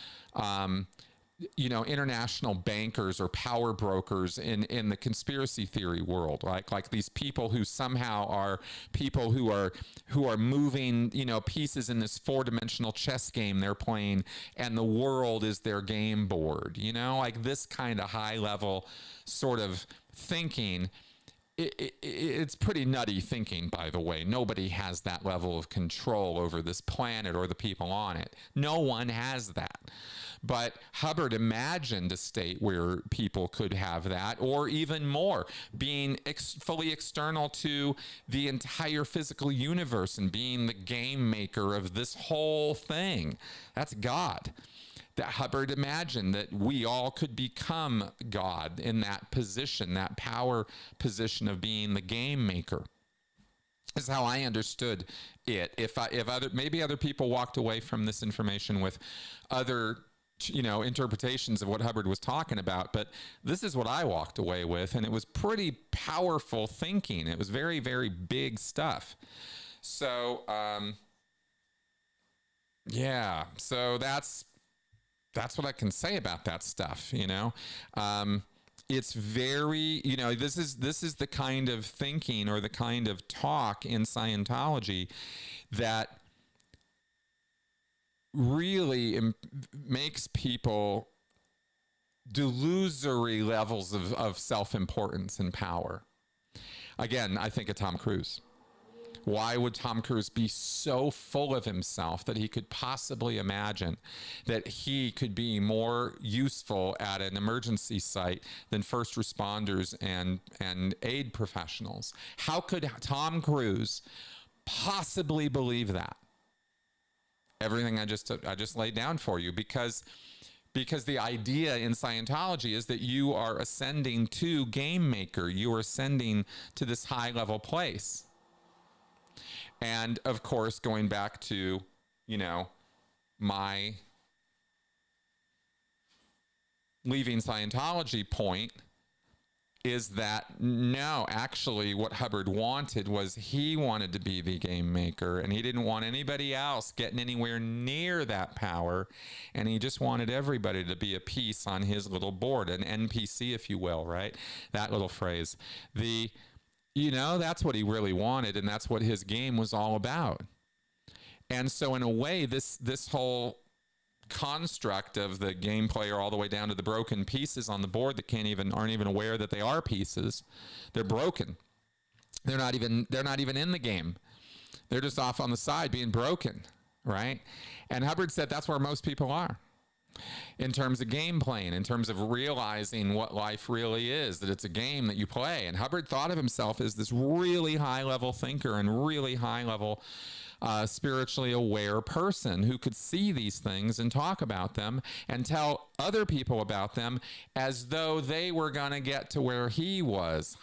international bankers or power brokers in the conspiracy theory world, like these people who somehow are people who are moving, pieces in this 4-dimensional chess game they're playing, and the world is their game board, like this kind of high level sort of thinking. It's pretty nutty thinking, by the way. Nobody has that level of control over this planet or the people on it. No one has that. But Hubbard imagined a state where people could have that, or even more, being fully external to the entire physical universe and being the game maker of this whole thing. That's God. That Hubbard imagined that we all could become God in that position, that power position of being the game maker. This is how I understood it. Maybe other people walked away from this information with other interpretations of what Hubbard was talking about, but this is what I walked away with, and it was pretty powerful thinking. It was very, very big stuff. So, so that's what I can say about that stuff. It's very, this is the kind of thinking or the kind of talk in Scientology that really makes people delusory levels of self-importance and power. Again, I think of Tom Cruise. Why would Tom Cruise be so full of himself that he could possibly imagine that he could be more useful at an emergency site than first responders and aid professionals? How could Tom Cruise possibly believe that? Everything I just laid down for you, because the idea in Scientology is that you are ascending to game maker. You are ascending to this high level place. And of course, going back to, my leaving Scientology point, is that no, actually what Hubbard wanted was he wanted to be the game maker, and he didn't want anybody else getting anywhere near that power, and he just wanted everybody to be a piece on his little board, an NPC, if you will, right? That little phrase. That's what he really wanted, and that's what his game was all about. And so in a way, this whole construct of the game player all the way down to the broken pieces on the board that aren't even aware that they are pieces. They're broken. They're not even in the game. They're just off on the side being broken, right? And Hubbard said that's where most people are in terms of game playing, in terms of realizing what life really is, that it's a game that you play. And Hubbard thought of himself as this really high level thinker and really high level spiritually aware person who could see these things and talk about them and tell other people about them as though they were going to get to where he was.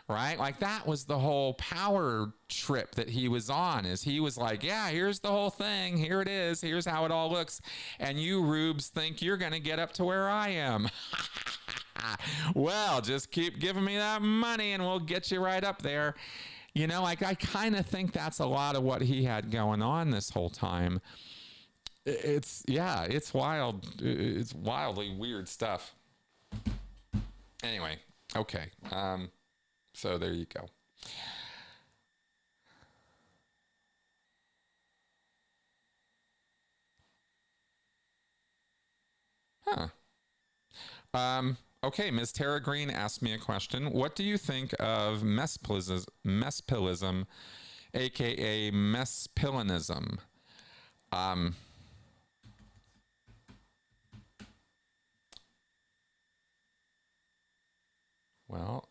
Right? Like that was the whole power trip that he was on, is he was like, yeah, here's the whole thing. Here it is. Here's how it all looks. And you rubes think you're going to get up to where I am. Well, just keep giving me that money and we'll get you right up there. You know, like I kind of think that's a lot of what he had going on this whole time. It's wild. It's wildly weird stuff. Anyway, okay. So there you go. Huh. Okay, Ms. Tara Green asked me a question. What do you think of Mespilism, aka Mespilinism? Well,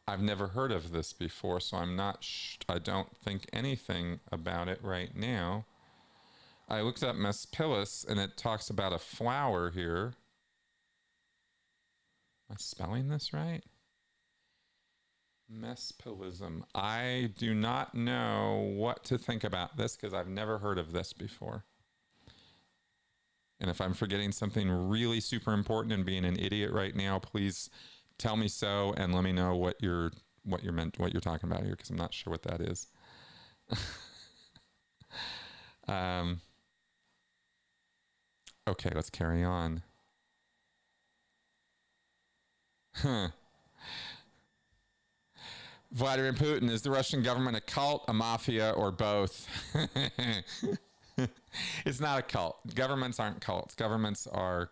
I've never heard of this before, so I don't think anything about it right now. I looked up Mespilis, and it talks about a flower here. Am I spelling this right? Mespilism. I do not know what to think about this because I've never heard of this before. And if I'm forgetting something really super important and being an idiot right now, please tell me so and let me know what you're talking about here, because I'm not sure what that is. Okay, let's carry on. Vladimir Putin, is the Russian government a cult, a mafia, or both? It's not a cult. Governments aren't cults. Governments are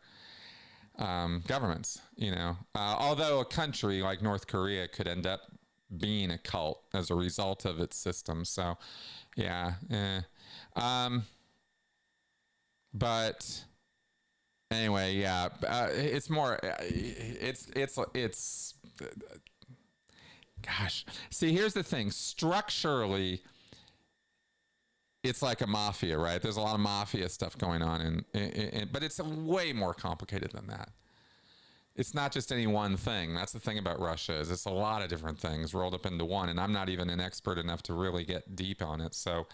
governments, you know. Although a country like North Korea could end up being a cult as a result of its system. So, yeah. But anyway, yeah. It's more. It's. Gosh. See, here's the thing. Structurally, it's like a mafia, right? There's a lot of mafia stuff going on, but it's way more complicated than that. It's not just any one thing. That's the thing about Russia, is it's a lot of different things rolled up into one, and I'm not even an expert enough to really get deep on it. So,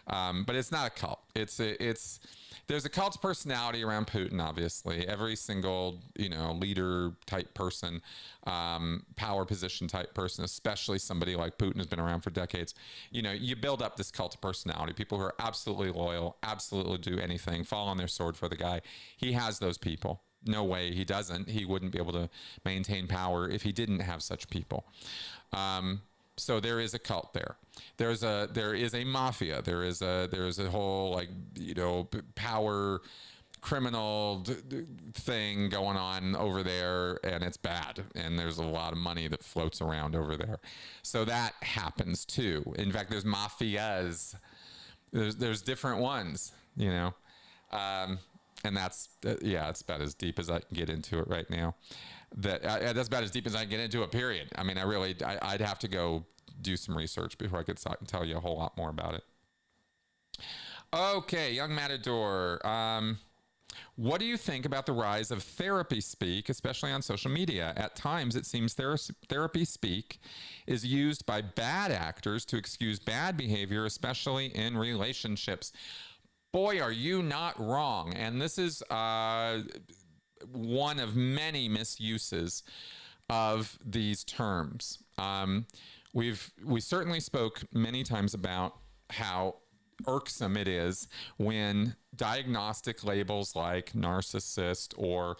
but it's not a cult. There's a cult personality around Putin, obviously. Every single, leader type person, power position type person, especially somebody like Putin who's been around for decades, you build up this cult of personality. People who are absolutely loyal, absolutely do anything, fall on their sword for the guy. He has those people. No way he doesn't. He wouldn't be able to maintain power if he didn't have such people. So there is a cult there. There is a mafia. There is a whole power criminal thing going on over there, and it's bad. And there's a lot of money that floats around over there. So that happens too. In fact, there's mafias. There's different ones, and that's it's about as deep as I can get into it right now. That's about as deep as I can get into it, period. I mean, I'd have to go do some research before I could tell you a whole lot more about it. Okay, Young Matador. What do you think about the rise of therapy speak, especially on social media? At times, it seems therapy speak is used by bad actors to excuse bad behavior, especially in relationships. Boy, are you not wrong. And this is one of many misuses of these terms. We certainly spoke many times about how irksome it is when diagnostic labels like narcissist or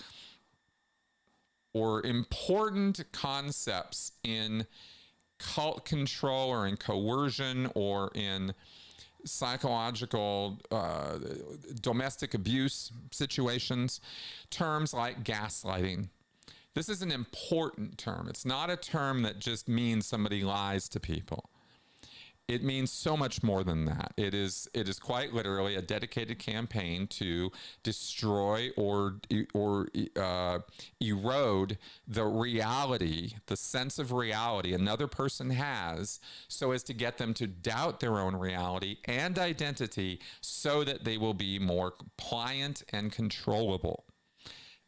important concepts in cult control or in coercion or in psychological domestic abuse situations, terms like gaslighting. This is an important term. It's not a term that just means somebody lies to people. It means so much more than that. It is quite literally a dedicated campaign to destroy or erode the reality, the sense of reality another person has, so as to get them to doubt their own reality and identity so that they will be more pliant and controllable.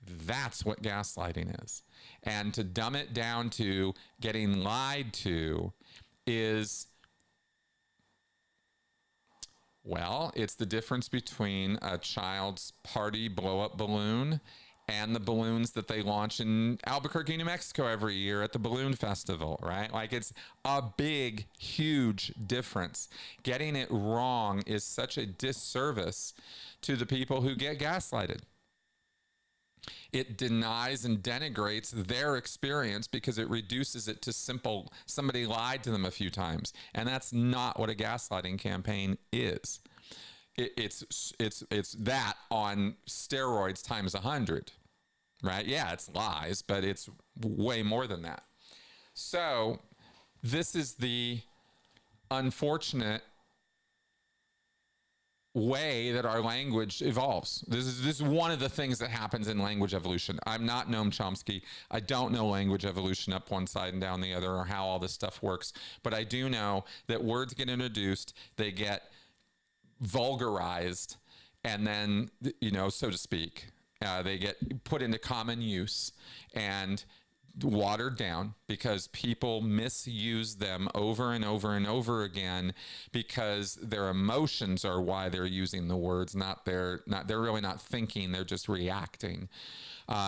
That's what gaslighting is. And to dumb it down to getting lied to is, well, it's the difference between a child's party blow-up balloon and the balloons that they launch in Albuquerque, New Mexico every year at the Balloon Festival, right? Like, it's a big, huge difference. Getting it wrong is such a disservice to the people who get gaslighted. It denies and denigrates their experience because it reduces it to simple, somebody lied to them a few times. And that's not what a gaslighting campaign is. It's that on steroids times 100, right? Yeah, it's lies, but it's way more than that. So this is the unfortunate way that our language evolves. This is one of the things that happens in language evolution. I'm not Noam Chomsky. I don't know language evolution up one side and down the other, or how all this stuff works, but I do know that words get introduced, they get vulgarized, and then, you know, so to speak, they get put into common use and watered down because people misuse them over and over and over again, because their emotions are why they're using the words, they're really not thinking, they're just reacting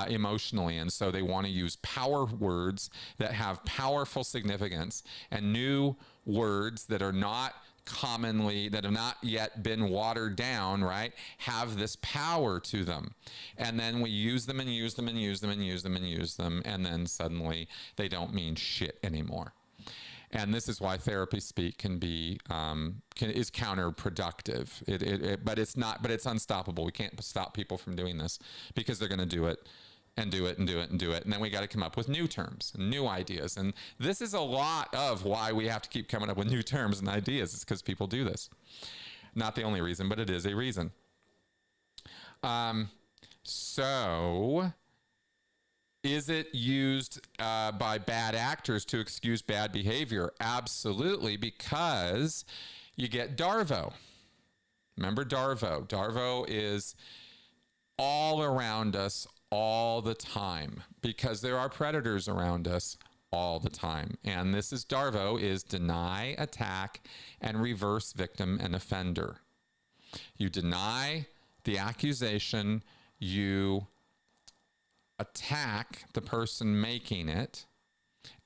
emotionally. And so they want to use power words that have powerful significance, and new words that are not commonly, that have not yet been watered down, right, have this power to them. And then we use them and use them and use them and use them and use them, and then suddenly they don't mean shit anymore. And this is why therapy speak can be is counterproductive. But it's not. But it's unstoppable. We can't stop people from doing this because they're going to do it and do it and do it and do it. And then we got to come up with new terms and new ideas. And this is a lot of why we have to keep coming up with new terms and ideas. It's because people do this. Not the only reason, but it is a reason. So is it used by bad actors to excuse bad behavior? Absolutely, because you get DARVO. Remember DARVO? DARVO is all around us all the time because there are predators around us all the time. And this is DARVO, is deny, attack, and reverse victim and offender. You deny the accusation, you attack the person making it,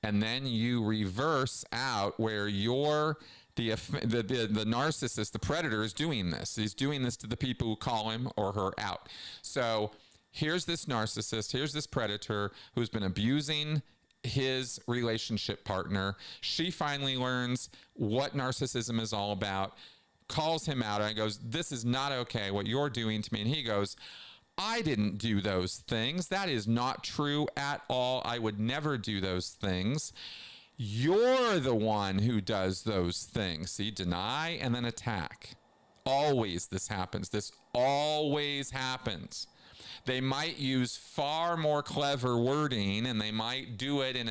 and then you reverse out where you're the narcissist, the predator, is doing this. He's doing this to the people who call him or her out. So here's this narcissist, here's this predator who's been abusing his relationship partner. She finally learns what narcissism is all about, calls him out, and goes, "This is not okay, what you're doing to me." And he goes, "I didn't do those things. That is not true at all. I would never do those things. You're the one who does those things." See, deny and then attack. Always this happens. This always happens. They might use far more clever wording, and they might do it in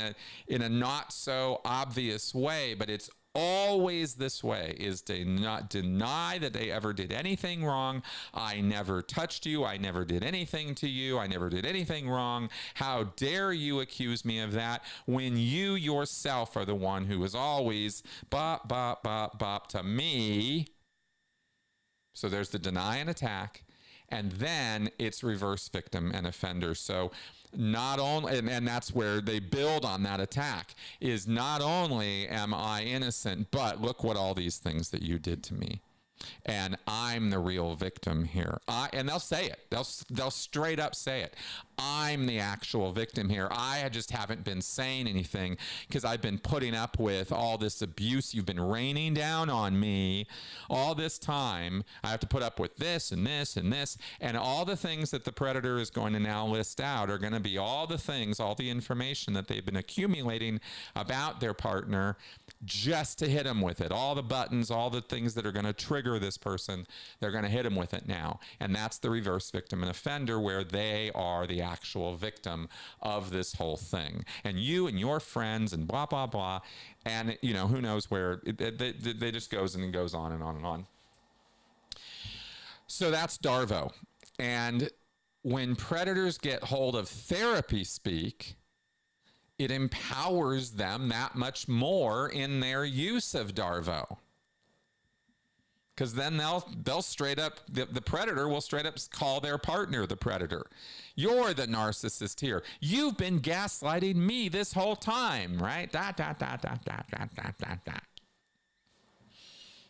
a not so obvious way, but it's always this way, is to not deny that they ever did anything wrong. I never touched you. I never did anything to you. I never did anything wrong. How dare you accuse me of that when you yourself are the one who is always bop, bop, bop, bop to me. So there's the deny and attack. And then it's reverse victim and offender. So not only, and that's where they build on that attack, is not only am I innocent, but look what all these things that you did to me. And I'm the real victim here. And they'll say it. They'll straight up say it. I'm the actual victim here. I just haven't been saying anything because I've been putting up with all this abuse. You've been raining down on me all this time. I have to put up with this and this and this. And all the things that the predator is going to now list out are going to be all the things, all the information that they've been accumulating about their partner just to hit them with it. All the buttons, all the things that are going to trigger this person, they're going to hit them with it now. And that's the reverse victim and offender, where they are the actual victim of this whole thing. And you and your friends and blah, blah, blah. And, you know, who knows where they just goes and goes on and on and on. So that's DARVO. And when predators get hold of therapy speak, it empowers them that much more in their use of DARVO. Because then they'll straight up, the predator will straight up call their partner the predator. You're the narcissist here. You've been gaslighting me this whole time, right? Dot, dot, dot, dot, dot, dot, dot, dot, dot.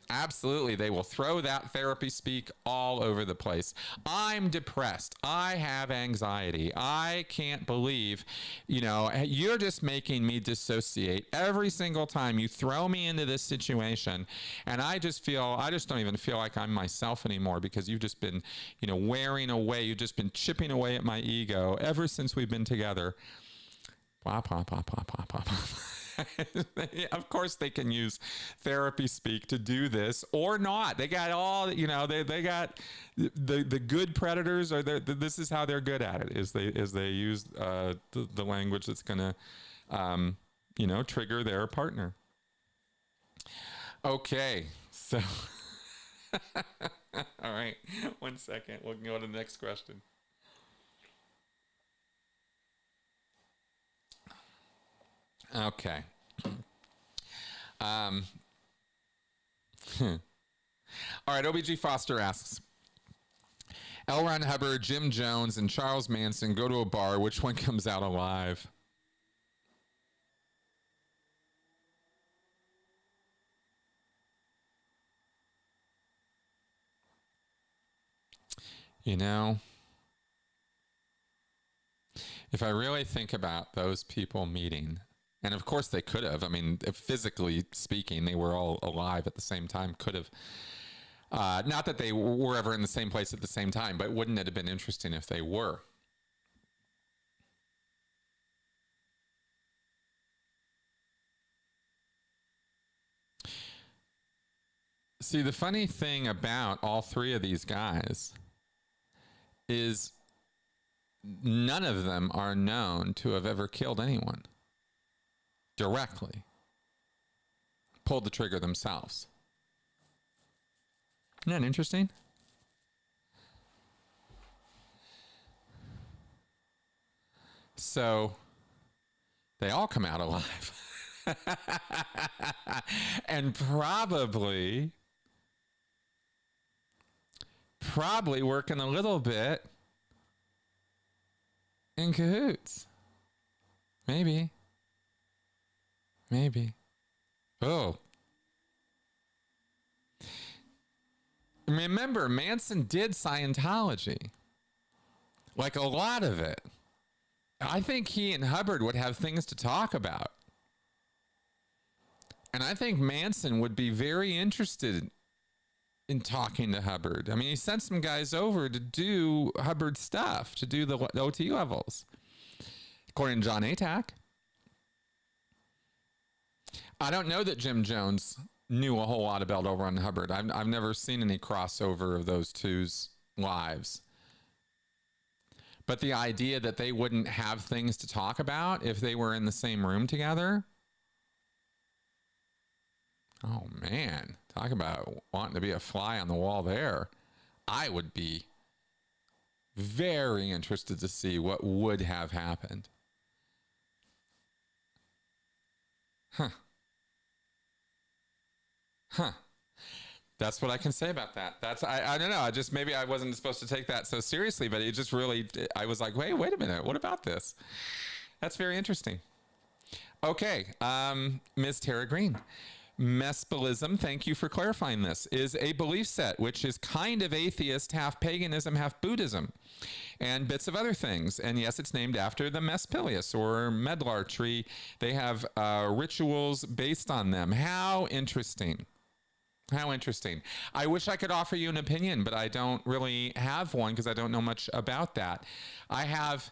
Absolutely, they will throw that therapy speak all over the place. I'm depressed. I have anxiety. I can't believe, you're just making me dissociate every single time you throw me into this situation. And I just don't even feel like I'm myself anymore because you've just been, wearing away. You've just been chipping away at my ego ever since we've been together. Blah, blah, blah, blah, blah, blah, blah. Of course they can use therapy speak to do this or not. They got all, they got the good predators, or this is how they're good at it, is they use the language that's going to trigger their partner. Okay, so all right, 1 second, we'll go to the next question. Okay. All right, OBG Foster asks, L. Ron Hubbard, Jim Jones, and Charles Manson go to a bar. Which one comes out alive? If I really think about those people meeting, and of course they could have, if physically speaking, they were all alive at the same time, could have, not that they were ever in the same place at the same time, but wouldn't it have been interesting if they were? See, the funny thing about all three of these guys is none of them are known to have ever killed anyone directly, pulled the trigger themselves. Isn't that interesting? So they all come out alive. And probably working a little bit in cahoots. Maybe. Oh. Remember, Manson did Scientology. Like a lot of it. I think he and Hubbard would have things to talk about. And I think Manson would be very interested in talking to Hubbard. He sent some guys over to do Hubbard stuff, to do the OT levels, according to John Atack. I don't know that Jim Jones knew a whole lot about L. Ron Hubbard. I've never seen any crossover of those two's lives. But the idea that they wouldn't have things to talk about if they were in the same room together. Oh, man. Talk about wanting to be a fly on the wall there. I would be very interested to see what would have happened. Huh. That's what I can say about that. I don't know. Maybe I wasn't supposed to take that so seriously, but it just really, I was like, wait a minute. What about this? That's very interesting. Okay. Ms. Tara Green. Mespilism, thank you for clarifying this, is a belief set which is kind of atheist, half paganism, half Buddhism, and bits of other things. And yes, it's named after the Mespilis or medlar tree. They have rituals based on them. How interesting. How interesting. I wish I could offer you an opinion, but I don't really have one because I don't know much about that. I have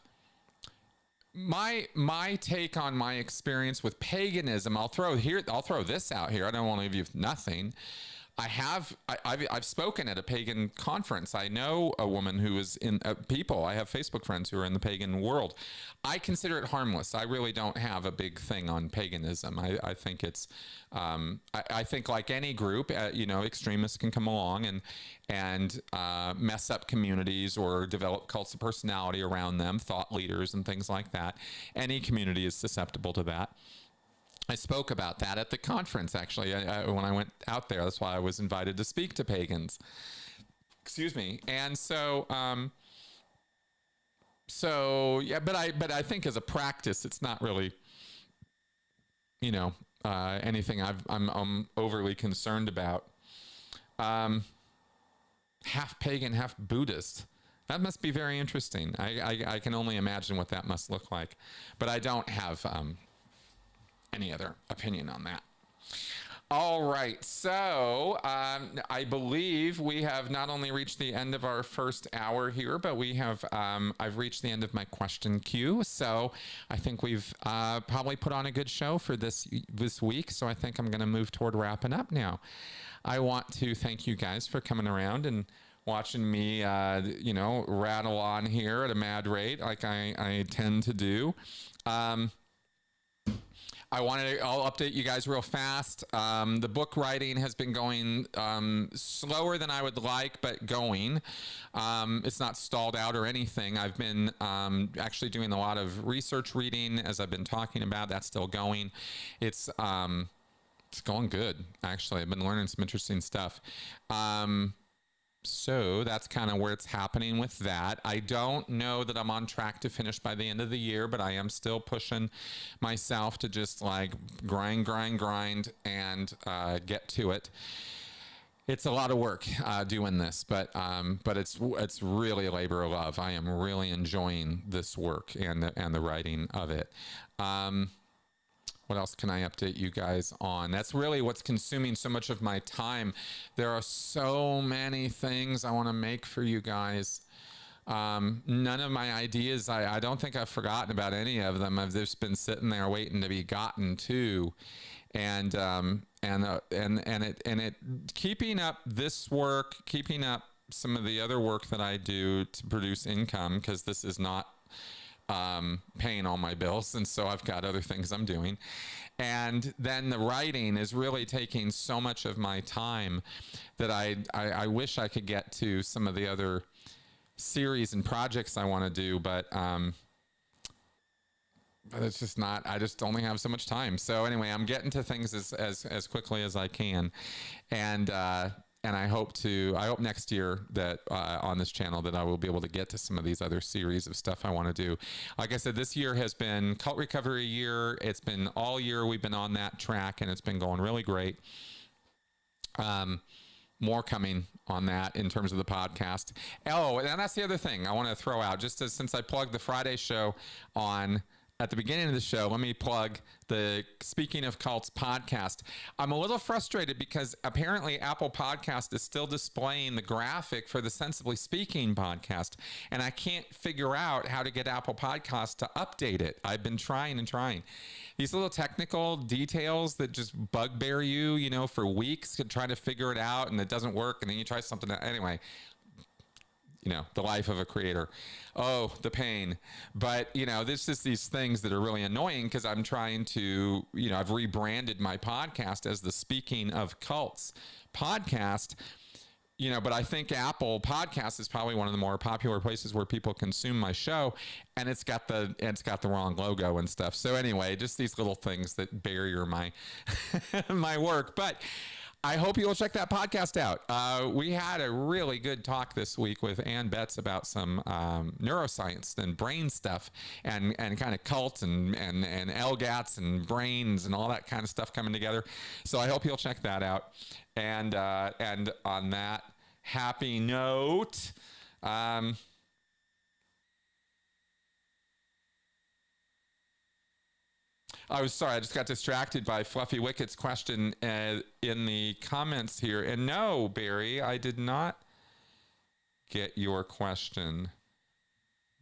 my take on my experience with paganism. I'll throw this out here. I don't want to leave you with nothing. I've spoken at a pagan conference. I know a woman who is in people. I have Facebook friends who are in the pagan world. I consider it harmless. I really don't have a big thing on paganism. I think it's, I think like any group, extremists can come along and mess up communities or develop cults of personality around them, thought leaders and things like that. Any community is susceptible to that. I spoke about that at the conference, actually, when I went out there. That's why I was invited to speak to pagans. Excuse me. And so, yeah, but I think as a practice, it's not really, you know, anything I'm overly concerned about. Half pagan, half Buddhist. That must be very interesting. I can only imagine what that must look like, but I don't have any other opinion on that. All right, so I believe we have not only reached the end of our first hour here, but we have I've reached the end of my question queue. So I think we've probably put on a good show for this week. So I think I'm going to move toward wrapping up now. I want to thank you guys for coming around and watching me, you know, rattle on here at a mad rate like I tend to do. I'll update you guys real fast. The book writing has been going slower than I would like, but going. It's not stalled out or anything. I've been actually doing a lot of research reading, as I've been talking about. That's still going. It's going good, actually. I've been learning some interesting stuff. So that's kind of where it's happening with that. I don't know that I'm on track to finish by the end of the year, but I am still pushing myself to just like grind and get to it. It's a lot of work doing this, but it's really a labor of love. I am really enjoying this work and the writing of it. What else can I update you guys on? That's really what's consuming so much of my time. There are so many things I want to make for you guys. None of my ideas, I don't think I've forgotten about any of them. I've just been sitting there waiting to be gotten to. And keeping up this work, keeping up some of the other work that I do to produce income, because this is not paying all my bills, and so I've got other things I'm doing. And then the writing is really taking so much of my time that I wish I could get to some of the other series and projects I want to do, but it's just not, I just only have so much time. So anyway, I'm getting to things as quickly as I can. And I hope next year that on this channel that I will be able to get to some of these other series of stuff I want to do. Like I said, this year has been cult recovery year. It's been all year we've been on that track, and it's been going really great. More coming on that in terms of the podcast. Oh, and that's the other thing I want to throw out. Just since I plugged the Friday show on at the beginning of the show, let me plug the Speaking of Cults podcast. I'm a little frustrated because apparently Apple Podcast is still displaying the graphic for the Sensibly Speaking podcast, and I can't figure out how to get Apple Podcast to update it. I've been trying and trying. These little technical details that just bugbear you, you know, for weeks, trying to figure it out, and it doesn't work, and then you try something else. Anyway, you know, the life of a creator. Oh, the pain. But, you know, there's just these things that are really annoying because I'm trying to, you know, I've rebranded my podcast as the Speaking of Cults podcast, you know, but I think Apple Podcast is probably one of the more popular places where people consume my show, and it's got the wrong logo and stuff. So anyway, just these little things that barrier my my work. But I hope you'll check that podcast out. We had a really good talk this week with Ann Betts about some neuroscience and brain stuff and kind of cults and LGATs and brains and all that kind of stuff coming together. So I hope you'll check that out. And on that happy note, I was sorry, I just got distracted by Fluffy Wicket's question in the comments here. And no, Barry, I did not get your question.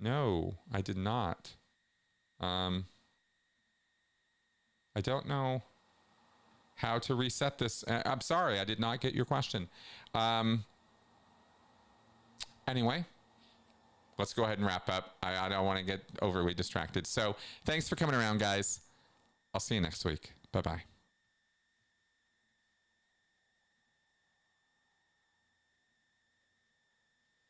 No, I did not. I don't know how to reset this. I'm sorry, I did not get your question. Anyway, let's go ahead and wrap up. I don't want to get overly distracted. So thanks for coming around, guys. I'll see you next week. Bye-bye.